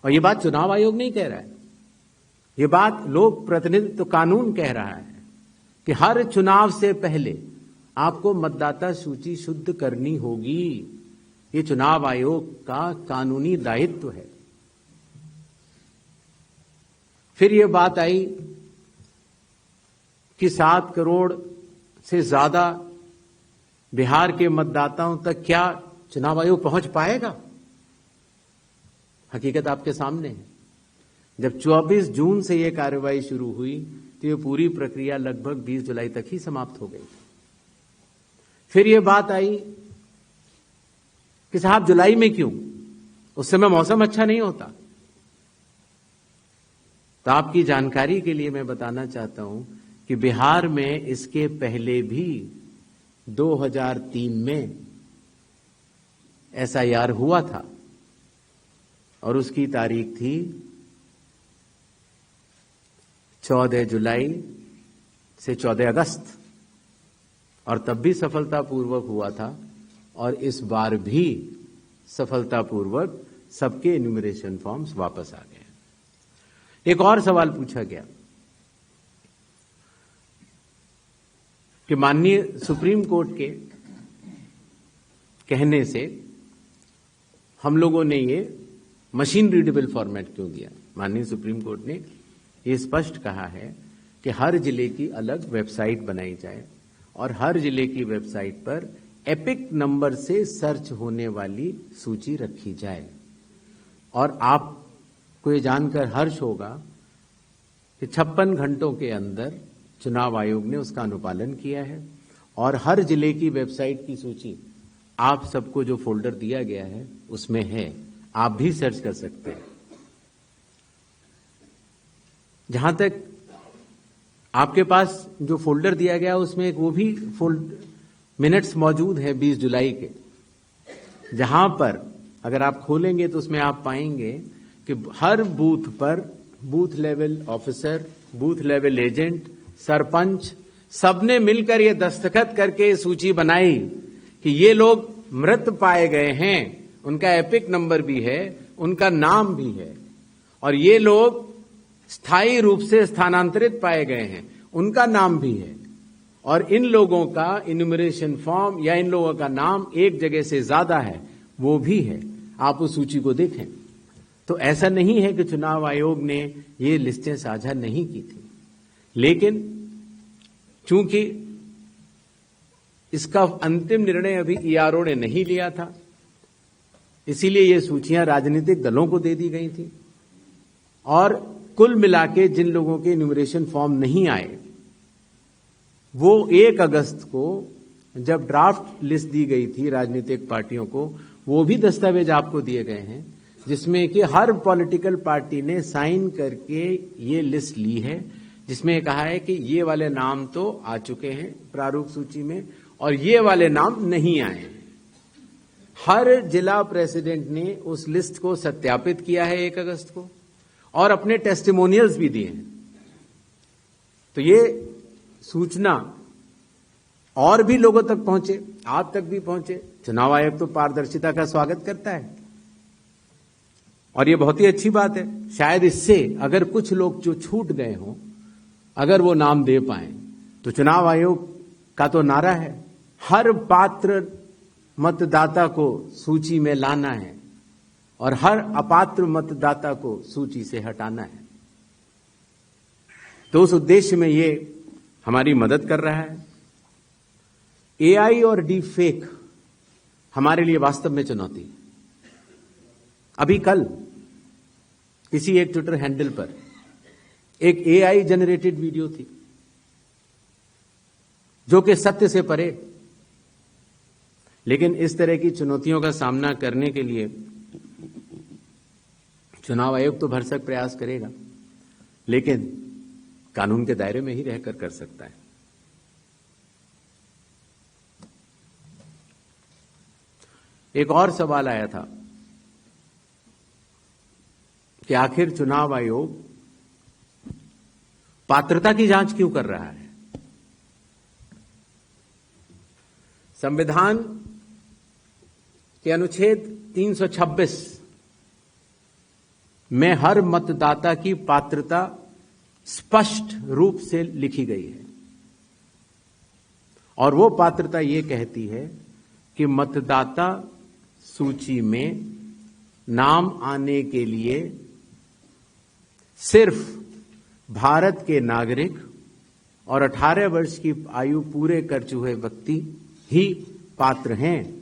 और यह बात चुनाव आयोग नहीं कह रहा है, यह बात लोक प्रतिनिधित्व कानून कह रहा है कि हर चुनाव से पहले आपको मतदाता सूची शुद्ध करनी होगी। यह चुनाव आयोग का कानूनी दायित्व है। फिर यह बात आई कि 7 करोड़ से ज्यादा बिहार के मतदाताओं तक क्या चुनाव आयोग पहुंच पाएगा? हकीकत आपके सामने है। जब 24 जून से यह कार्रवाई शुरू हुई तो यह पूरी प्रक्रिया लगभग 20 जुलाई तक ही समाप्त हो गई। फिर यह बात आई कि साहब जुलाई में क्यों? उस समय मौसम अच्छा नहीं होता। तो आपकी जानकारी के लिए मैं बताना चाहता हूं कि बिहार में इसके पहले भी 2003 में एसआईआर हुआ था और उसकी तारीख थी 14 जुलाई से 14 अगस्त, और तब भी सफलतापूर्वक हुआ था। और इस बार भी सफलतापूर्वक सबके एन्यूमरेशन फॉर्म्स वापस आ गए। एक और सवाल पूछा गया कि माननीय सुप्रीम कोर्ट के कहने से हम लोगों ने ये मशीन रीडेबल फॉर्मेट क्यों दिया? माननीय सुप्रीम कोर्ट ने ये स्पष्ट कहा है कि हर जिले की अलग वेबसाइट बनाई जाए और हर जिले की वेबसाइट पर एपिक नंबर से सर्च होने वाली सूची रखी जाए। और आपको ये जानकर हर्ष होगा कि 56 घंटों के अंदर चुनाव आयोग ने उसका अनुपालन किया है और हर जिले की वेबसाइट की सूची आप सबको जो फोल्डर दिया गया है उसमें है, आप भी सर्च कर सकते हैं। जहां तक आपके पास जो फोल्डर दिया गया उसमें एक वो भी मिनट्स मौजूद है 20 जुलाई के, जहां पर अगर आप खोलेंगे तो उसमें आप पाएंगे कि हर बूथ पर booth level officer, booth level agent, sarpanch सबने मिलकर ये दस्तखत करके सूची बनाई कि ये लोग मृत पाए गए हैं, उनका एपिक नंबर भी है, उनका नाम भी है, और ये लोग स्थायी रूप से स्थानांतरित पाए गए हैं, उनका नाम भी है, और इन लोगों का इन्यूमरेशन फॉर्म या इन लोगों का नाम एक जगह से ज्यादा है, वो भी है। आप उस सूची को देखें तो ऐसा नहीं है कि चुनाव आयोग ने ये लिस्टें साझा नहीं की थी। लेकिन चूंकि इसका अंतिम निर्णय अभी ईआरओ ने नहीं लिया था, इसीलिए ये सूचियां राजनीतिक दलों को दे दी गई थी और कुल मिलाके जिन लोगों के इन्यूमरेशन फॉर्म नहीं आए वो 1 अगस्त को जब ड्राफ्ट लिस्ट दी गई थी राजनीतिक पार्टियों को, वो भी दस्तावेज आपको दिए गए हैं जिसमें कि हर पॉलिटिकल पार्टी ने साइन करके ये लिस्ट ली है, जिसमें कहा है कि ये वाले नाम तो आ चुके हैं प्रारूप सूची में और ये वाले नाम नहीं आए हैं। हर जिला प्रेसिडेंट ने उस लिस्ट को सत्यापित किया है 1 अगस्त को और अपने टेस्टिमोनियल्स भी दिए हैं। तो ये सूचना और भी लोगों तक पहुंचे, आप तक भी पहुंचे। चुनाव आयोग तो पारदर्शिता का स्वागत करता है और ये बहुत ही अच्छी बात है। शायद इससे अगर कुछ लोग जो छूट गए हों, अगर वो नाम दे पाए, तो चुनाव आयोग का तो नारा है हर पात्र मतदाता को सूची में लाना है और हर अपात्र मतदाता को सूची से हटाना है। तो उस उद्देश्य में ये हमारी मदद कर रहा है। एआई और डीप फेक हमारे लिए वास्तव में चुनौती है। अभी कल किसी एक ट्विटर हैंडल पर एक एआई जनरेटेड वीडियो थी जो कि सत्य से परे, लेकिन इस तरह की चुनौतियों का सामना करने के लिए चुनाव आयोग तो भरसक प्रयास करेगा, लेकिन कानून के दायरे में ही रहकर कर सकता है। एक और सवाल आया था कि आखिर चुनाव आयोग पात्रता की जांच क्यों कर रहा है। संविधान के अनुच्छेद 326 में हर मतदाता की पात्रता स्पष्ट रूप से लिखी गई है और वो पात्रता ये कहती है कि मतदाता सूची में नाम आने के लिए सिर्फ भारत के नागरिक और 18 वर्ष की आयु पूरे कर चुके व्यक्ति ही पात्र हैं।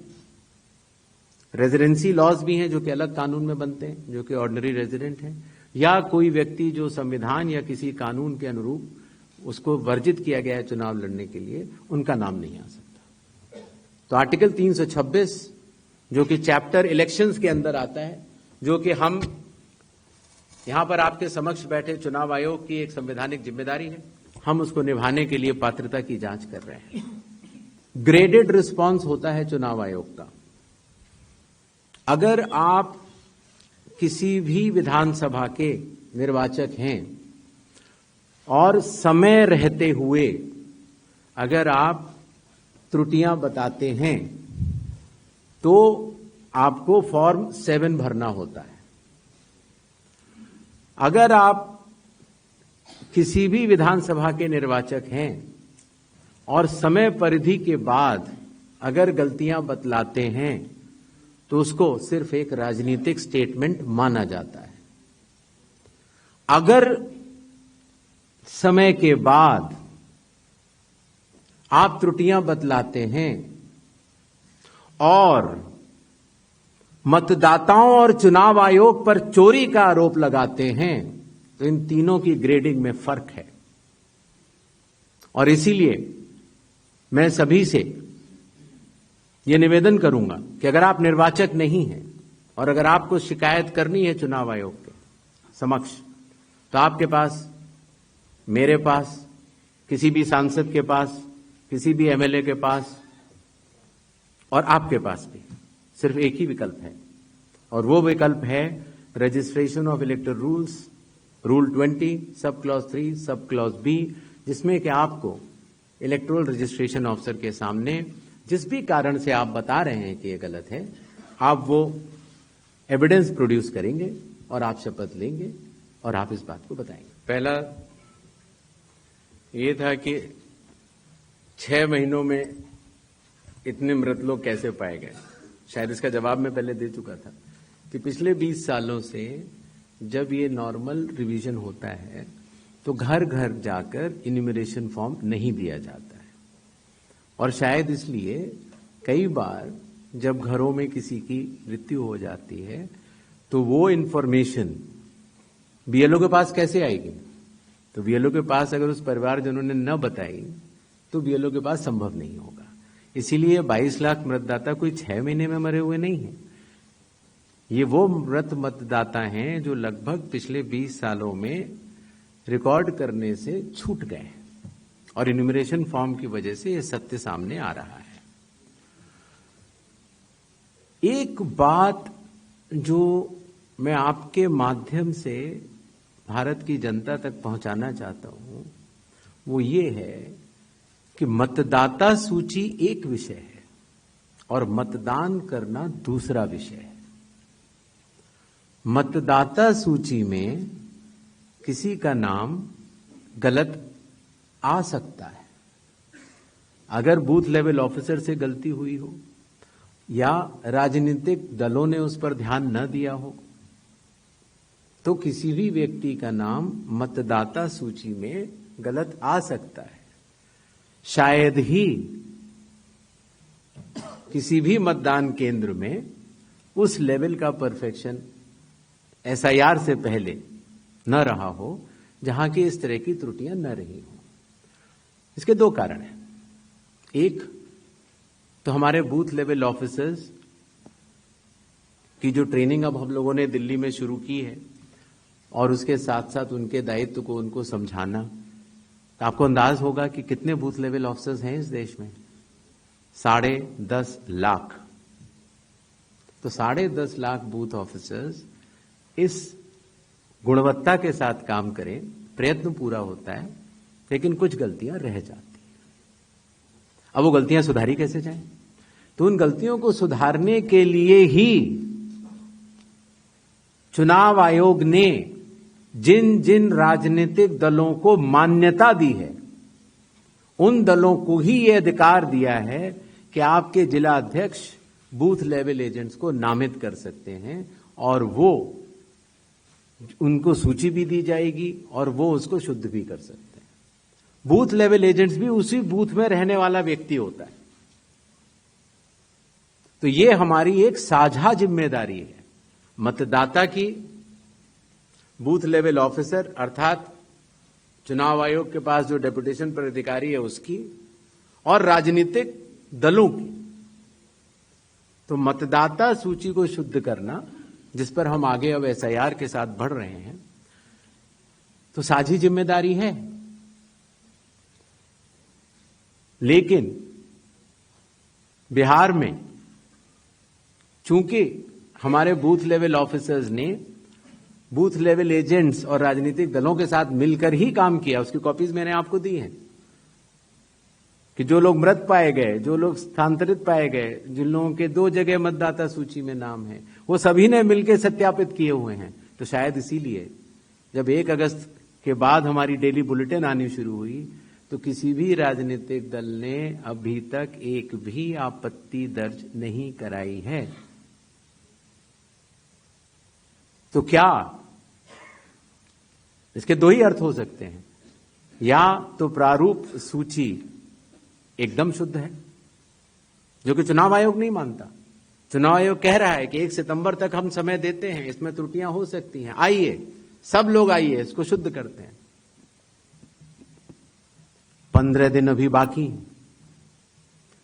रेजिडेंसी लॉज भी हैं जो कि अलग कानून में बनते हैं, जो कि ऑर्डिनरी रेजिडेंट हैं, या कोई व्यक्ति जो संविधान या किसी कानून के अनुरूप उसको वर्जित किया गया है चुनाव लड़ने के लिए, उनका नाम नहीं आ सकता। तो आर्टिकल 326 जो कि चैप्टर इलेक्शंस के अंदर आता है, जो कि हम यहां पर आपके समक्ष बैठे चुनाव आयोग की एक संवैधानिक जिम्मेदारी है, हम उसको निभाने के लिए पात्रता की जांच कर रहे हैं। ग्रेडेड रिस्पांस होता है चुनाव आयोग का। अगर आप किसी भी विधानसभा के निर्वाचक हैं और समय रहते हुए अगर आप त्रुटियां बताते हैं तो आपको फॉर्म 7 भरना होता है। अगर आप किसी भी विधानसभा के निर्वाचक हैं और समय परिधि के बाद अगर गलतियां बतलाते हैं तो उसको सिर्फ एक राजनीतिक स्टेटमेंट माना जाता है। अगर समय के बाद आप त्रुटियां बतलाते हैं और मतदाताओं और चुनाव आयोग पर चोरी का आरोप लगाते हैं तो इन तीनों की ग्रेडिंग में फर्क है। और इसीलिए मैं सभी से यह निवेदन करूंगा कि अगर आप निर्वाचक नहीं हैं और अगर आपको शिकायत करनी है चुनाव आयोग के समक्ष, तो आपके पास, मेरे पास, किसी भी सांसद के पास, किसी भी एमएलए के पास और आपके पास भी सिर्फ एक ही विकल्प है, और वो विकल्प है registration of इलेक्टर rules, rule 20 sub clause 3 sub clause B, जिसमें कि आपको इलेक्टोरल रजिस्ट्रेशन ऑफिसर के सामने जिस भी कारण से आप बता रहे हैं कि ये गलत है, आप वो एविडेंस प्रोड्यूस करेंगे और आप शपथ लेंगे और आप इस बात को बताएंगे। पहला ये था कि 6 महीनों में इतने मृत लोग कैसे पाए गए। शायद इसका जवाब मैं पहले दे चुका था कि पिछले 20 सालों से जब ये नॉर्मल रिवीजन होता है तो घर घर जाकर इन्यूमरेशन फॉर्म नहीं दिया जाता है। और शायद इसलिए कई बार जब घरों में किसी की मृत्यु हो जाती है तो वो इंफॉर्मेशन बीएलओ के पास कैसे आएगी? तो बीएलओ के पास अगर उस परिवारजनों ने न बताई तो बीएलओ के पास संभव नहीं होगा। इसीलिए 22 लाख मतदाता कोई 6 महीने में मरे हुए नहीं हैं। ये वो मृत मतदाता हैं जो लगभग पिछले 20 सालों में रिकॉर्ड करने से छूट गए और इन्यूमरेशन फॉर्म की वजह से ये सत्य सामने आ रहा है। एक बात जो मैं आपके माध्यम से भारत की जनता तक पहुंचाना चाहता हूं वो ये है कि मतदाता सूची एक विषय है और मतदान करना दूसरा विषय है। मतदाता सूची में किसी का नाम गलत आ सकता है। अगर बूथ लेवल ऑफिसर से गलती हुई हो या राजनीतिक दलों ने उस पर ध्यान न दिया हो तो किसी भी व्यक्ति का नाम मतदाता सूची में गलत आ सकता है। शायद ही किसी भी मतदान केंद्र में उस लेवल का परफेक्शन एसआईआर से पहले न रहा हो जहां की इस तरह की त्रुटियां न रही हो। इसके दो कारण हैं। एक तो हमारे बूथ लेवल ऑफिसर्स की जो ट्रेनिंग अब हम लोगों ने दिल्ली में शुरू की है और उसके साथ साथ उनके दायित्व को उनको समझाना। तो आपको अंदाज होगा कि कितने बूथ लेवल ऑफिसर्स हैं इस देश में? 10.5 लाख। तो 10.5 लाख बूथ ऑफिसर्स इस गुणवत्ता के साथ काम करें, प्रयत्न पूरा होता है, लेकिन कुछ गलतियां रह जाती हैं। अब वो गलतियां सुधारी कैसे जाएं? तो उन गलतियों को सुधारने के लिए ही चुनाव आयोग ने जिन जिन राजनीतिक दलों को मान्यता दी है उन दलों को ही यह अधिकार दिया है कि आपके जिला अध्यक्ष बूथ लेवल एजेंट्स को नामित कर सकते हैं और वो उनको सूची भी दी जाएगी और वो उसको शुद्ध भी कर सकते हैं। बूथ लेवल एजेंट्स भी उसी बूथ में रहने वाला व्यक्ति होता है। तो ये हमारी एक साझा जिम्मेदारी है, मतदाता की, बूथ लेवल ऑफिसर अर्थात चुनाव आयोग के पास जो डेपुटेशन पर अधिकारी है उसकी, और राजनीतिक दलों की। तो मतदाता सूची को शुद्ध करना, जिस पर हम आगे अब एसआईआर के साथ बढ़ रहे हैं, तो साझी जिम्मेदारी है। लेकिन बिहार में चूंकि हमारे बूथ लेवल ऑफिसर्स ने बूथ लेवल एजेंट्स और राजनीतिक दलों के साथ मिलकर ही काम किया, उसकी कॉपीज मैंने आपको दी हैं कि जो लोग मृत पाए गए, जो लोग स्थानांतरित पाए गए, जिन लोगों के 2 जगह मतदाता सूची में नाम है, वो सभी ने मिलकर सत्यापित किए हुए हैं। तो शायद इसीलिए जब 1 अगस्त के बाद हमारी डेली बुलेटिन आनी शुरू हुई तो किसी भी राजनीतिक दल ने अभी तक एक भी आपत्ति दर्ज नहीं कराई है। तो क्या इसके 2 ही अर्थ हो सकते हैं? या तो प्रारूप सूची एकदम शुद्ध है, जो कि चुनाव आयोग नहीं मानता। चुनाव आयोग कह रहा है कि 1 सितंबर तक हम समय देते हैं, इसमें त्रुटियां हो सकती हैं, आइए सब लोग आइए इसको शुद्ध करते हैं। 15 दिन अभी बाकी हैं।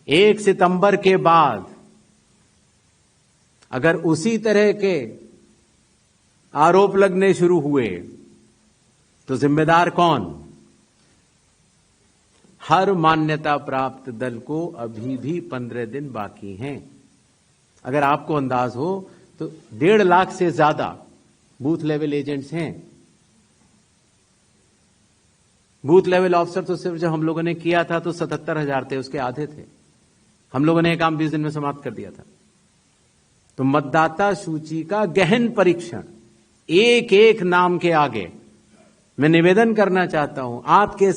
1 सितंबर के बाद अगर उसी तरह के आरोप लगने शुरू हुए तो जिम्मेदार कौन? हर मान्यता प्राप्त दल को अभी भी 15 दिन बाकी हैं। अगर आपको अंदाज हो तो 1.5 लाख से ज्यादा बूथ लेवल एजेंट्स हैं। बूथ लेवल ऑफिसर तो सिर्फ जब हम लोगों ने किया था तो 77,000 थे, उसके आधे थे। हम लोगों ने ये काम 20 दिन में समाप्त कर दिया था। तो मतदाता सूची का गहन परीक्षण एक एक नाम के आगे मैं निवेदन करना चाहता हूं, आपके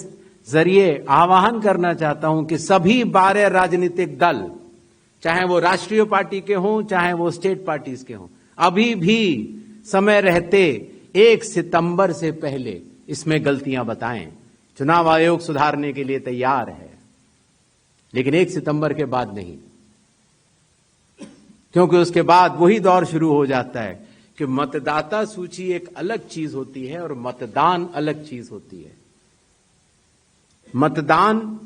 जरिए आह्वान करना चाहता हूं कि सभी 12 राजनीतिक दल, चाहे वो राष्ट्रीय पार्टी के हों चाहे वो स्टेट पार्टीज के हों, अभी भी समय रहते 1 सितंबर से पहले इसमें गलतियां बताएं। चुनाव आयोग सुधारने के लिए तैयार है, लेकिन 1 सितंबर के बाद नहीं, क्योंकि उसके बाद वही दौर शुरू हो जाता है कि मतदाता सूची एक अलग चीज होती है और मतदान अलग चीज होती है। मतदान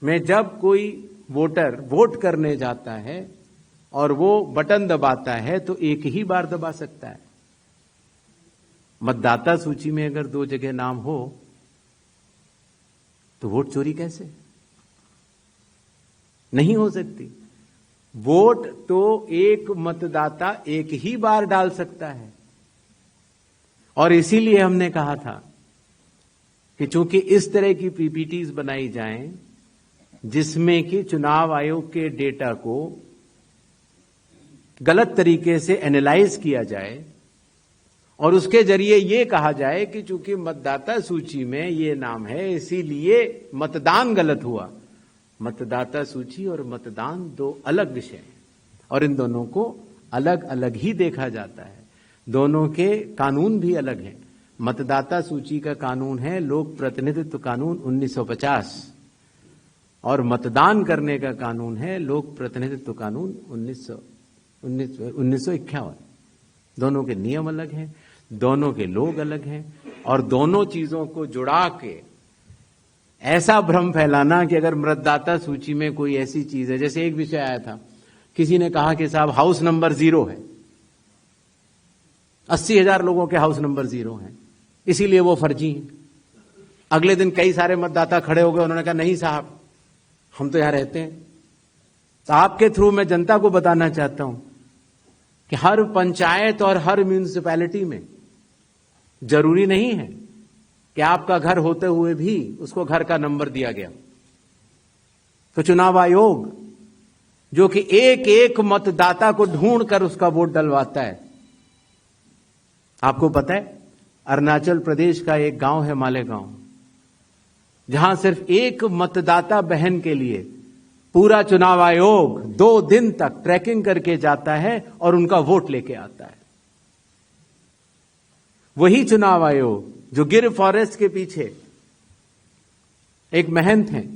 में जब कोई वोटर वोट करने जाता है और वो बटन दबाता है तो एक ही बार दबा सकता है। मतदाता सूची में अगर 2 जगह नाम हो तो वोट चोरी कैसे? नहीं हो सकती। वोट तो एक मतदाता एक ही बार डाल सकता है, और इसीलिए हमने कहा था कि चूंकि इस तरह की पीपीटीज बनाई जाएं जिसमें कि चुनाव आयोग के डेटा को गलत तरीके से एनालाइज किया जाए और उसके जरिए यह कहा जाए कि चूंकि मतदाता सूची में ये नाम है इसीलिए मतदान गलत हुआ। मतदाता सूची और मतदान 2 अलग विषय हैं और इन दोनों को अलग अलग ही देखा जाता है। दोनों के कानून भी अलग हैं। मतदाता सूची का कानून है लोक प्रतिनिधित्व कानून 1950 और मतदान करने का कानून है लोक प्रतिनिधित्व कानून 1951। दोनों के नियम अलग हैं, दोनों के लोग अलग हैं, और दोनों चीजों को जुड़ा के ऐसा भ्रम फैलाना कि अगर मतदाता सूची में कोई ऐसी चीज है, जैसे एक विषय आया था, किसी ने कहा कि साहब हाउस नंबर 0 है, 80,000 लोगों के हाउस नंबर 0 हैं, इसीलिए वो फर्जी हैं। अगले दिन कई सारे मतदाता खड़े हो गए, उन्होंने कहा नहीं साहब हम तो यहां रहते हैं। तो आपके थ्रू मैं जनता को बताना चाहता हूं कि हर पंचायत और हर म्यूनिसिपैलिटी में जरूरी नहीं है कि आपका घर होते हुए भी उसको घर का नंबर दिया गया। तो चुनाव आयोग जो कि एक एक मतदाता को ढूंढ कर उसका वोट डलवाता है। आपको पता है अरुणाचल प्रदेश का एक गांव है मालेगांव, जहां सिर्फ एक मतदाता बहन के लिए पूरा चुनाव आयोग 2 दिन तक ट्रैकिंग करके जाता है और उनका वोट लेके आता है। वही चुनाव आयोग जो गिर फॉरेस्ट के पीछे एक महंत हैं,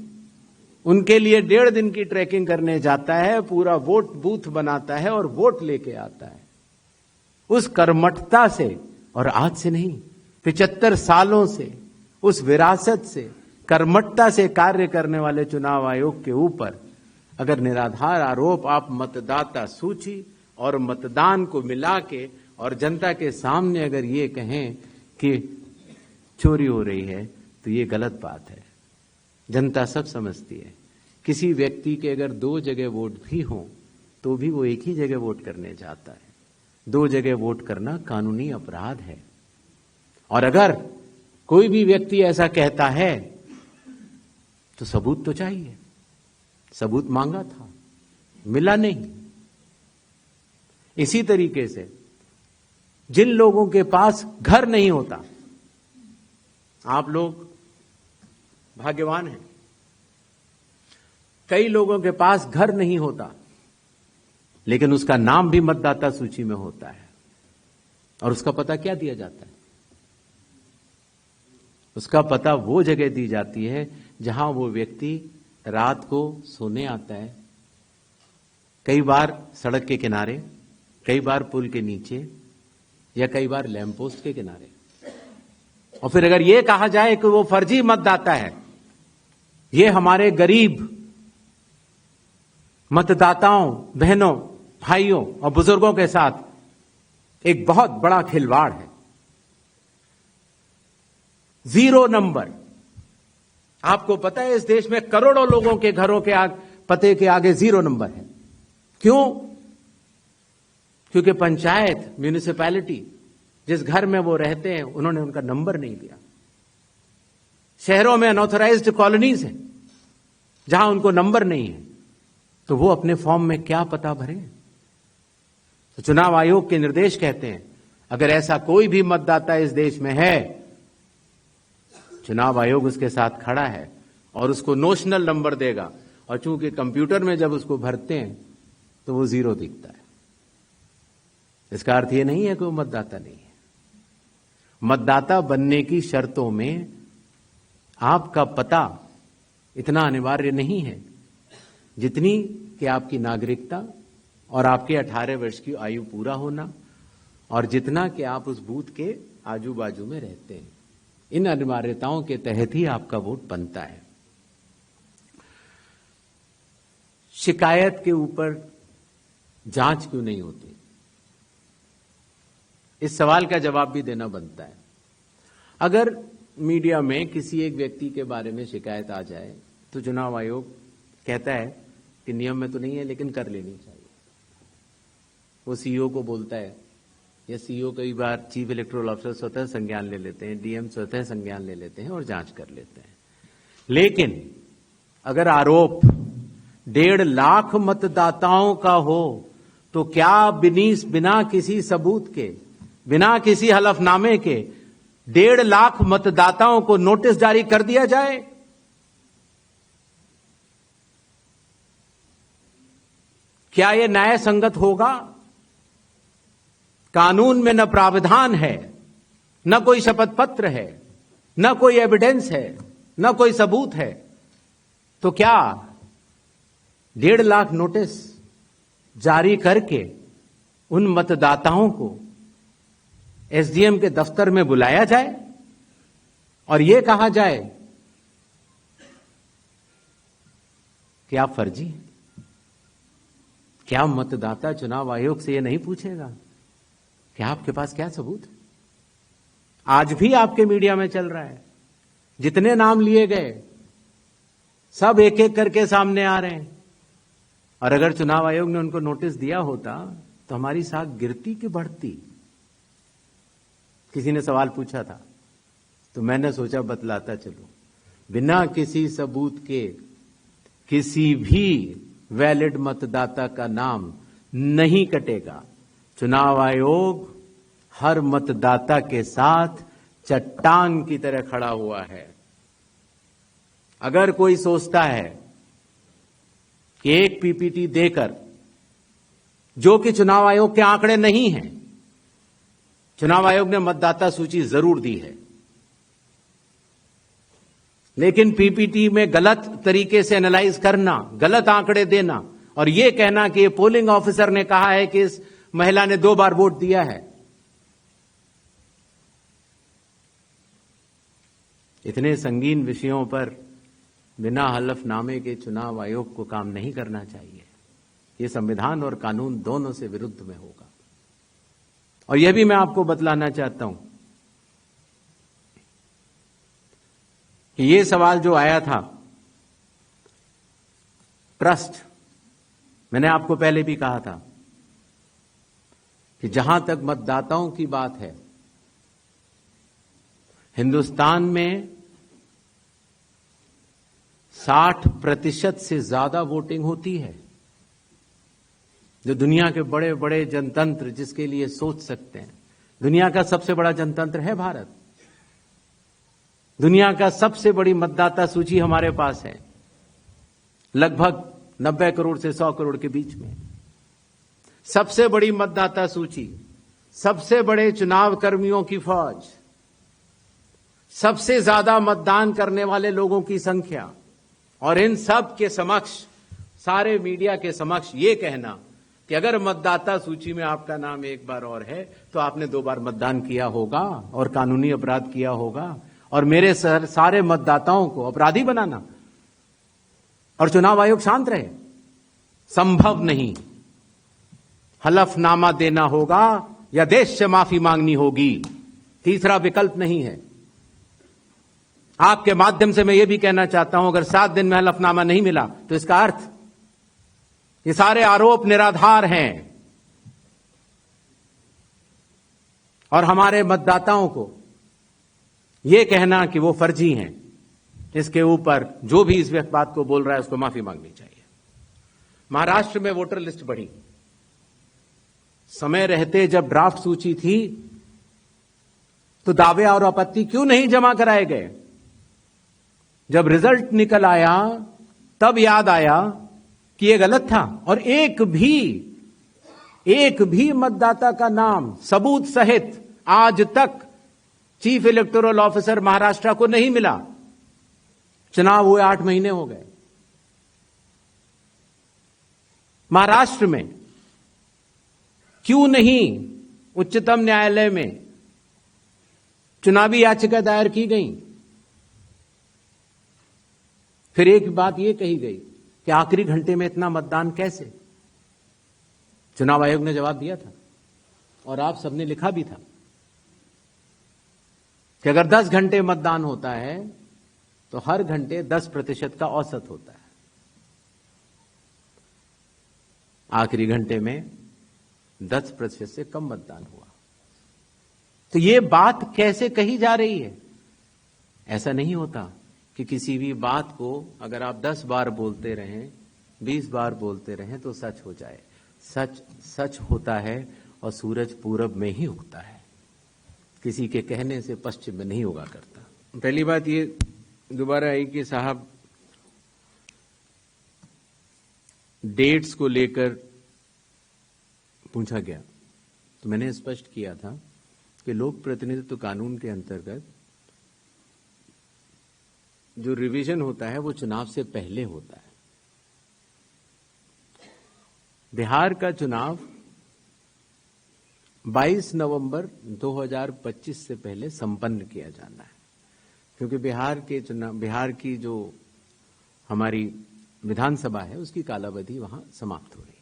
उनके लिए 1.5 दिन की ट्रैकिंग करने जाता है, पूरा वोट बूथ बनाता है और वोट लेके आता है। उस कर्मठता से, और आज से नहीं 75 सालों से उस विरासत से, कर्मठता से कार्य करने वाले चुनाव आयोग के ऊपर अगर निराधार आरोप आप मतदाता सूची और मतदान को मिला के और जनता के सामने अगर ये कहें कि चोरी हो रही है तो ये गलत बात है। जनता सब समझती है। किसी व्यक्ति के अगर 2 जगह वोट भी हो तो भी वो एक ही जगह वोट करने जाता है। 2 जगह वोट करना कानूनी अपराध है। और अगर कोई भी व्यक्ति ऐसा कहता है तो सबूत तो चाहिए। सबूत मांगा था, मिला नहीं। इसी तरीके से जिन लोगों के पास घर नहीं होता, आप लोग भाग्यवान हैं, कई लोगों के पास घर नहीं होता लेकिन उसका नाम भी मतदाता सूची में होता है। और उसका पता क्या दिया जाता है? उसका पता वो जगह दी जाती है जहां वो व्यक्ति रात को सोने आता है, कई बार सड़क के किनारे, कई बार पुल के नीचे, या कई बार लैंप पोस्ट के किनारे। और फिर अगर यह कहा जाए कि वो फर्जी मतदाता है, ये हमारे गरीब मतदाताओं, बहनों, भाइयों और बुजुर्गों के साथ एक बहुत बड़ा खिलवाड़ है। 0 नंबर। आपको पता है इस देश में करोड़ों लोगों के घरों के पते के आगे 0 नंबर है। क्यों? क्योंकि पंचायत, म्यूनिसिपैलिटी जिस घर में वो रहते हैं उन्होंने उनका नंबर नहीं दिया। शहरों में अनऑथराइज्ड कॉलोनीज हैं जहां उनको नंबर नहीं है, तो वो अपने फॉर्म में क्या पता भरें? तो चुनाव आयोग के निर्देश कहते हैं अगर ऐसा कोई भी मतदाता इस देश में है, चुनाव आयोग उसके साथ खड़ा है और उसको नोशनल नंबर देगा। और चूंकि कंप्यूटर में जब उसको भरते हैं तो वो 0 दिखता है। इसका अर्थ ये नहीं है कि वो मतदाता नहीं है। मतदाता बनने की शर्तों में आपका पता इतना अनिवार्य नहीं है जितनी कि आपकी नागरिकता और आपके 18 वर्ष की आयु पूरा होना और जितना कि आप उस बूथ के आजू बाजू में रहते हैं। इन अनिवार्यताओं के तहत ही आपका वोट बनता है। शिकायत के ऊपर जांच क्यों नहीं होती, इस सवाल का जवाब भी देना बनता है। अगर मीडिया में किसी एक व्यक्ति के बारे में शिकायत आ जाए तो चुनाव आयोग कहता है कि नियम में तो नहीं है लेकिन कर लेनी चाहिए। वो सीईओ को बोलता है, या सीईओ कई बार चीफ इलेक्टोरल ऑफिसर स्वतः संज्ञान ले लेते हैं, डीएम स्वतः संज्ञान ले लेते हैं और जांच कर लेते हैं। लेकिन अगर आरोप 1.5 लाख मतदाताओं का हो तो क्या बिना किसी सबूत के, बिना किसी हलफनामे के 1.5 लाख मतदाताओं को नोटिस जारी कर दिया जाए? क्या यह न्याय संगत होगा? कानून में न प्रावधान है, न कोई शपथ पत्र है, न कोई एविडेंस है, न कोई सबूत है, तो क्या 1.5 लाख नोटिस जारी करके उन मतदाताओं को एसडीएम के दफ्तर में बुलाया जाए और यह कहा जाए कि आप फर्जी हैं? क्या मतदाता चुनाव आयोग से यह नहीं पूछेगा कि आपके पास क्या सबूत है? आज भी आपके मीडिया में चल रहा है, जितने नाम लिए गए सब एक एक करके सामने आ रहे हैं। और अगर चुनाव आयोग ने उनको नोटिस दिया होता तो हमारी साख गिरती कि बढ़ती? किसी ने सवाल पूछा था तो मैंने सोचा बतलाता चलो। बिना किसी सबूत के किसी भी वैलिड मतदाता का नाम नहीं कटेगा। चुनाव आयोग हर मतदाता के साथ चट्टान की तरह खड़ा हुआ है। अगर कोई सोचता है कि एक पीपीटी देकर, जो कि चुनाव आयोग के आंकड़े नहीं हैं, चुनाव आयोग ने मतदाता सूची जरूर दी है, लेकिन पीपीटी में गलत तरीके से एनालाइज करना, गलत आंकड़े देना और यह कहना कि ये पोलिंग ऑफिसर ने कहा है कि इस महिला ने 2 बार वोट दिया है, इतने संगीन विषयों पर बिना हलफनामे के चुनाव आयोग को काम नहीं करना चाहिए। यह संविधान और कानून दोनों से विरुद्ध में होगा। और यह भी मैं आपको बतलाना चाहता हूं कि यह सवाल जो आया था ट्रस्ट, मैंने आपको पहले भी कहा था कि जहां तक मतदाताओं की बात है, हिंदुस्तान में 60% से ज्यादा वोटिंग होती है। जो दुनिया के बड़े बड़े जनतंत्र जिसके लिए सोच सकते हैं, दुनिया का सबसे बड़ा जनतंत्र है भारत। दुनिया का सबसे बड़ी मतदाता सूची हमारे पास है, लगभग 90 करोड़ से 100 करोड़ के बीच में। सबसे बड़ी मतदाता सूची, सबसे बड़े चुनाव कर्मियों की फौज, सबसे ज्यादा मतदान करने वाले लोगों की संख्या, और इन सब के समक्ष, सारे मीडिया के समक्ष यह कहना कि अगर मतदाता सूची में आपका नाम एक बार और है तो आपने 2 बार मतदान किया होगा और कानूनी अपराध किया होगा, और मेरे सारे मतदाताओं को अपराधी बनाना और चुनाव आयोग शांत रहे, संभव नहीं। हलफनामा देना होगा या देश से माफी मांगनी होगी, तीसरा विकल्प नहीं है। आपके माध्यम से मैं यह भी कहना चाहता हूं, अगर 7 दिन में हलफनामा नहीं मिला तो इसका अर्थ ये सारे आरोप निराधार हैं और हमारे मतदाताओं को यह कहना कि वो फर्जी हैं, इसके ऊपर जो भी इस बात को बोल रहा है उसको माफी मांगनी चाहिए। महाराष्ट्र में वोटर लिस्ट बढ़ी, समय रहते जब ड्राफ्ट सूची थी तो दावे और आपत्ति क्यों नहीं जमा कराए गए? जब रिजल्ट निकल आया तब याद आया कि यह गलत था और एक भी मतदाता का नाम सबूत सहित आज तक चीफ इलेक्टोरल ऑफिसर महाराष्ट्र को नहीं मिला। चुनाव हुए 8 महीने हो गए। महाराष्ट्र में क्यों नहीं उच्चतम न्यायालय में चुनावी याचिका दायर की गई? फिर एक बात यह कही गई कि आखिरी घंटे में इतना मतदान कैसे? चुनाव आयोग ने जवाब दिया था और आप सबने लिखा भी था कि अगर 10 घंटे मतदान होता है तो हर घंटे 10% का औसत होता है। आखिरी घंटे में 10% से कम मतदान हुआ। तो यह बात कैसे कही जा रही है? ऐसा नहीं होता कि किसी भी बात को अगर आप 10 बार बोलते रहें, 20 बार बोलते रहें तो सच हो जाए। सच सच होता है और सूरज पूरब में ही उगता है, किसी के कहने से पश्चिम में नहीं उगा करता। पहली बात ये दोबारा आई कि साहब डेट्स को लेकर पूछा गया, तो मैंने स्पष्ट किया था कि लोक प्रतिनिधित्व कानून के अंतर्गत जो रिवीजन होता है वो चुनाव से पहले होता है। बिहार का चुनाव 22 नवंबर 2025 से पहले संपन्न किया जाना है, क्योंकि बिहार की जो हमारी विधानसभा है उसकी कालावधि वहां समाप्त हो रही है।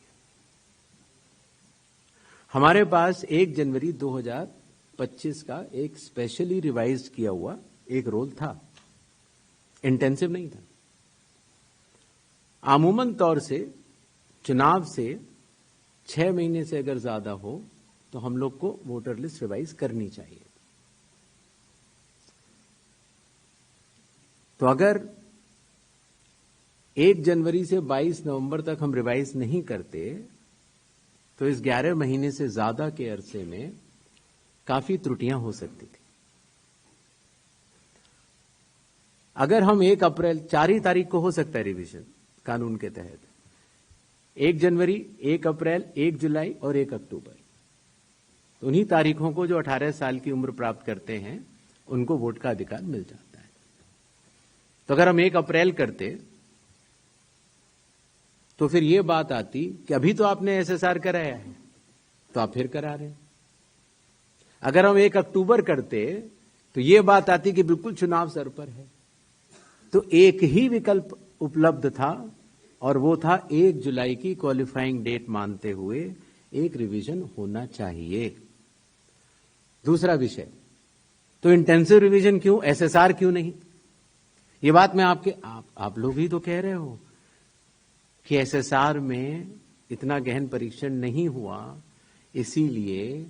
हमारे पास 1 जनवरी 2025 का एक स्पेशली रिवाइज किया हुआ एक रोल था, इंटेंसिव नहीं था। आमूमन तौर से चुनाव से 6 महीने से अगर ज्यादा हो तो हम लोग को वोटर लिस्ट रिवाइज करनी चाहिए। तो अगर 1 जनवरी से 22 नवंबर तक हम रिवाइज नहीं करते तो इस 11 महीने से ज्यादा के अरसे में काफी त्रुटियां हो सकती थी। अगर हम 1 अप्रैल 4 ही तारीख को हो सकता है रिवीजन कानून के तहत, 1 जनवरी, 1 अप्रैल, 1 जुलाई और 1 अक्टूबर, तो उन्हीं तारीखों को जो 18 साल की उम्र प्राप्त करते हैं उनको वोट का अधिकार मिल जाता है। तो अगर हम 1 अप्रैल करते तो फिर यह बात आती कि अभी तो आपने एसएसआर कराया है तो आप फिर करा रहे हैं। अगर हम 1 अक्टूबर करते तो यह बात आती कि बिल्कुल चुनाव सर पर है। तो एक ही विकल्प उपलब्ध था और वो था 1 जुलाई की क्वालिफाइंग डेट मानते हुए एक रिवीजन होना चाहिए। दूसरा विषय, तो इंटेंसिव रिवीजन क्यों, एसएसआर क्यों नहीं? ये बात मैं आप लोग ही तो कह रहे हो कि एसएसआर में इतना गहन परीक्षण नहीं हुआ, इसीलिए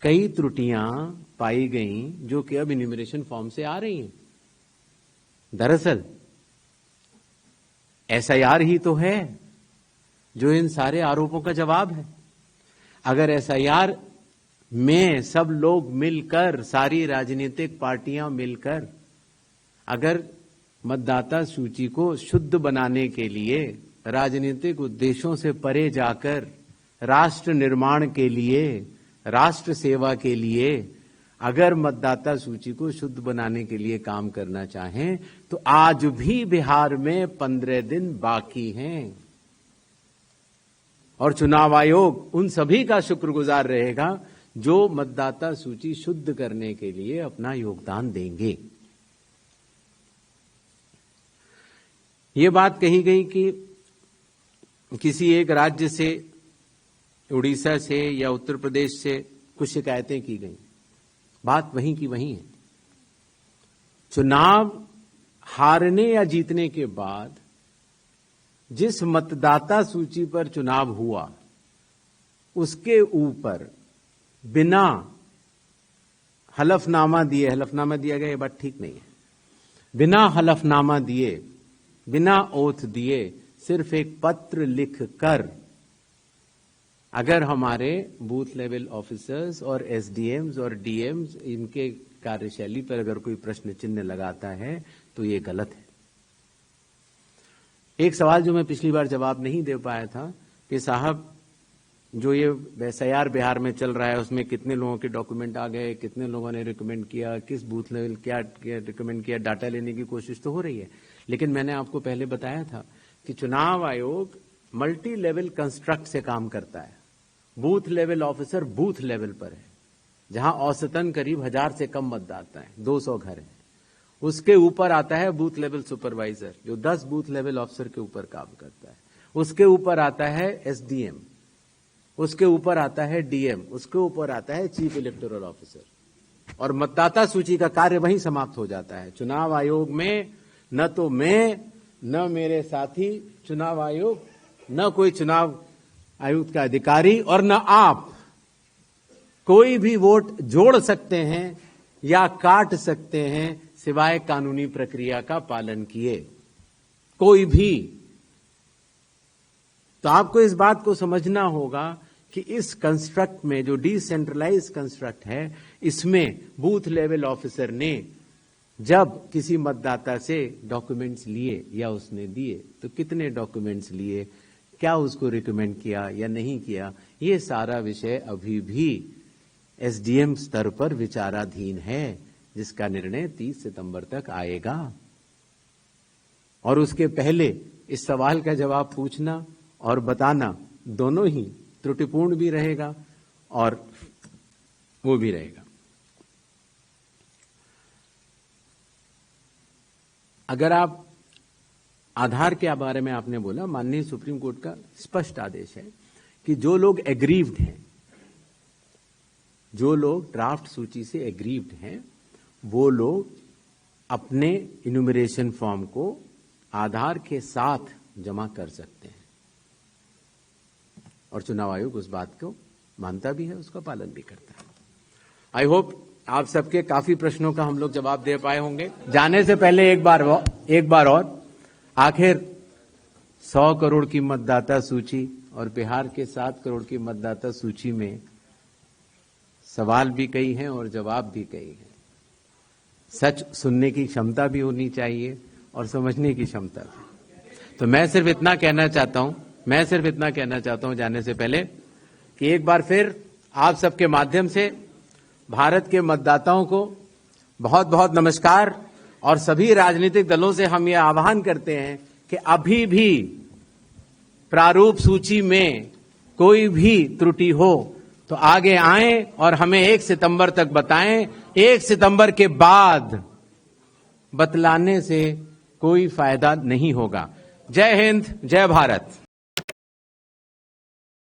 कई त्रुटियां पाई गईं जो कि अब इन्यूमरेशन फॉर्म से आ रही हैं। दरअसल एसआईआर ही तो है जो इन सारे आरोपों का जवाब है। अगर एसआईआर में सब लोग मिलकर, सारी राजनीतिक पार्टियां मिलकर अगर मतदाता सूची को शुद्ध बनाने के लिए, राजनीतिक उद्देश्यों से परे जाकर राष्ट्र निर्माण के लिए, राष्ट्र सेवा के लिए अगर मतदाता सूची को शुद्ध बनाने के लिए काम करना चाहें तो आज भी बिहार में 15 दिन बाकी हैं और चुनाव आयोग उन सभी का शुक्रगुजार रहेगा जो मतदाता सूची शुद्ध करने के लिए अपना योगदान देंगे। ये बात कही गई कि किसी एक राज्य से, उड़ीसा से या उत्तर प्रदेश से कुछ शिकायतें की गई। बात वहीं की वहीं है। चुनाव हारने या जीतने के बाद जिस मतदाता सूची पर चुनाव हुआ उसके ऊपर बिना हलफनामा दिए, हलफनामा दिया गया, ये बात ठीक नहीं है, बिना हलफनामा दिए, बिना ओथ दिए, सिर्फ एक पत्र लिखकर अगर हमारे बूथ लेवल ऑफिसर्स और एसडीएम्स और डीएम्स इनके कार्यशैली पर अगर कोई प्रश्न चिन्ह लगाता है तो ये गलत है। एक सवाल जो मैं पिछली बार जवाब नहीं दे पाया था कि साहब जो ये SIR बिहार में चल रहा है उसमें कितने लोगों के डॉक्यूमेंट आ गए, कितने लोगों ने रिकमेंड किया, किस बूथ लेवल क्या रिकमेंड किया, डाटा लेने की कोशिश तो हो रही है। लेकिन मैंने आपको पहले बताया था कि चुनाव आयोग मल्टी लेवल कंस्ट्रक्ट से काम करता है। Booth level officer booth level पर है, जहां औसतन करीब 1000 से कम मतदाता है, 200 घर है। उसके ऊपर आता है बूथ लेवल सुपरवाइजर, जो 10 बूथ लेवल ऑफिसर के ऊपर काम करता है। उसके ऊपर आता है SDM, उसके ऊपर आता है DM, उसके ऊपर आता है चीफ इलेक्टोरल ऑफिसर, और मतदाता सूची का कार्य वहीं समाप्त हो जाता है। चुनाव आयोग में न तो मैं, न मेरे साथी चुनाव आयोग, न कोई चुनाव आयुक्त का अधिकारी और न आप कोई भी वोट जोड़ सकते हैं या काट सकते हैं सिवाय कानूनी प्रक्रिया का पालन किए, कोई भी। तो आपको इस बात को समझना होगा कि इस कंस्ट्रक्ट में, जो डिसेंट्रलाइज कंस्ट्रक्ट है, इसमें बूथ लेवल ऑफिसर ने जब किसी मतदाता से डॉक्यूमेंट्स लिए या उसने दिए तो कितने डॉक्यूमेंट्स लिए, क्या उसको रिकमेंड किया या नहीं किया, ये सारा विषय अभी भी SDM स्तर पर विचाराधीन है, जिसका निर्णय 30 सितंबर तक आएगा। और उसके पहले इस सवाल का जवाब पूछना और बताना दोनों ही त्रुटिपूर्ण भी रहेगा और वो भी रहेगा। अगर आप आधार के बारे में आपने बोला, माननीय सुप्रीम कोर्ट का स्पष्ट आदेश है कि जो लोग एग्रीव्ड हैं, जो लोग ड्राफ्ट सूची से एग्रीव्ड हैं, वो लोग अपने इन्यूमरेशन फॉर्म को आधार के साथ जमा कर सकते हैं, और चुनाव आयोग उस बात को मानता भी है, उसका पालन भी करता है। आई होप आप सबके काफी प्रश्नों का हम लोग जवाब दे पाए होंगे। जाने से पहले एक बार और, आखिर 100 करोड़ की मतदाता सूची और बिहार के 7 करोड़ की मतदाता सूची में सवाल भी कई हैं और जवाब भी कई हैं। सच सुनने की क्षमता भी होनी चाहिए और समझने की क्षमता भी। तो मैं सिर्फ इतना कहना चाहता हूं जाने से पहले कि एक बार फिर आप सबके माध्यम से भारत के मतदाताओं को बहुत बहुत नमस्कार। और सभी राजनीतिक दलों से हम ये आह्वान करते हैं कि अभी भी प्रारूप सूची में कोई भी त्रुटि हो तो आगे आएं और हमें 1 सितंबर तक बताएं। 1 सितंबर के बाद बतलाने से कोई फायदा नहीं होगा। जय हिंद, जय भारत।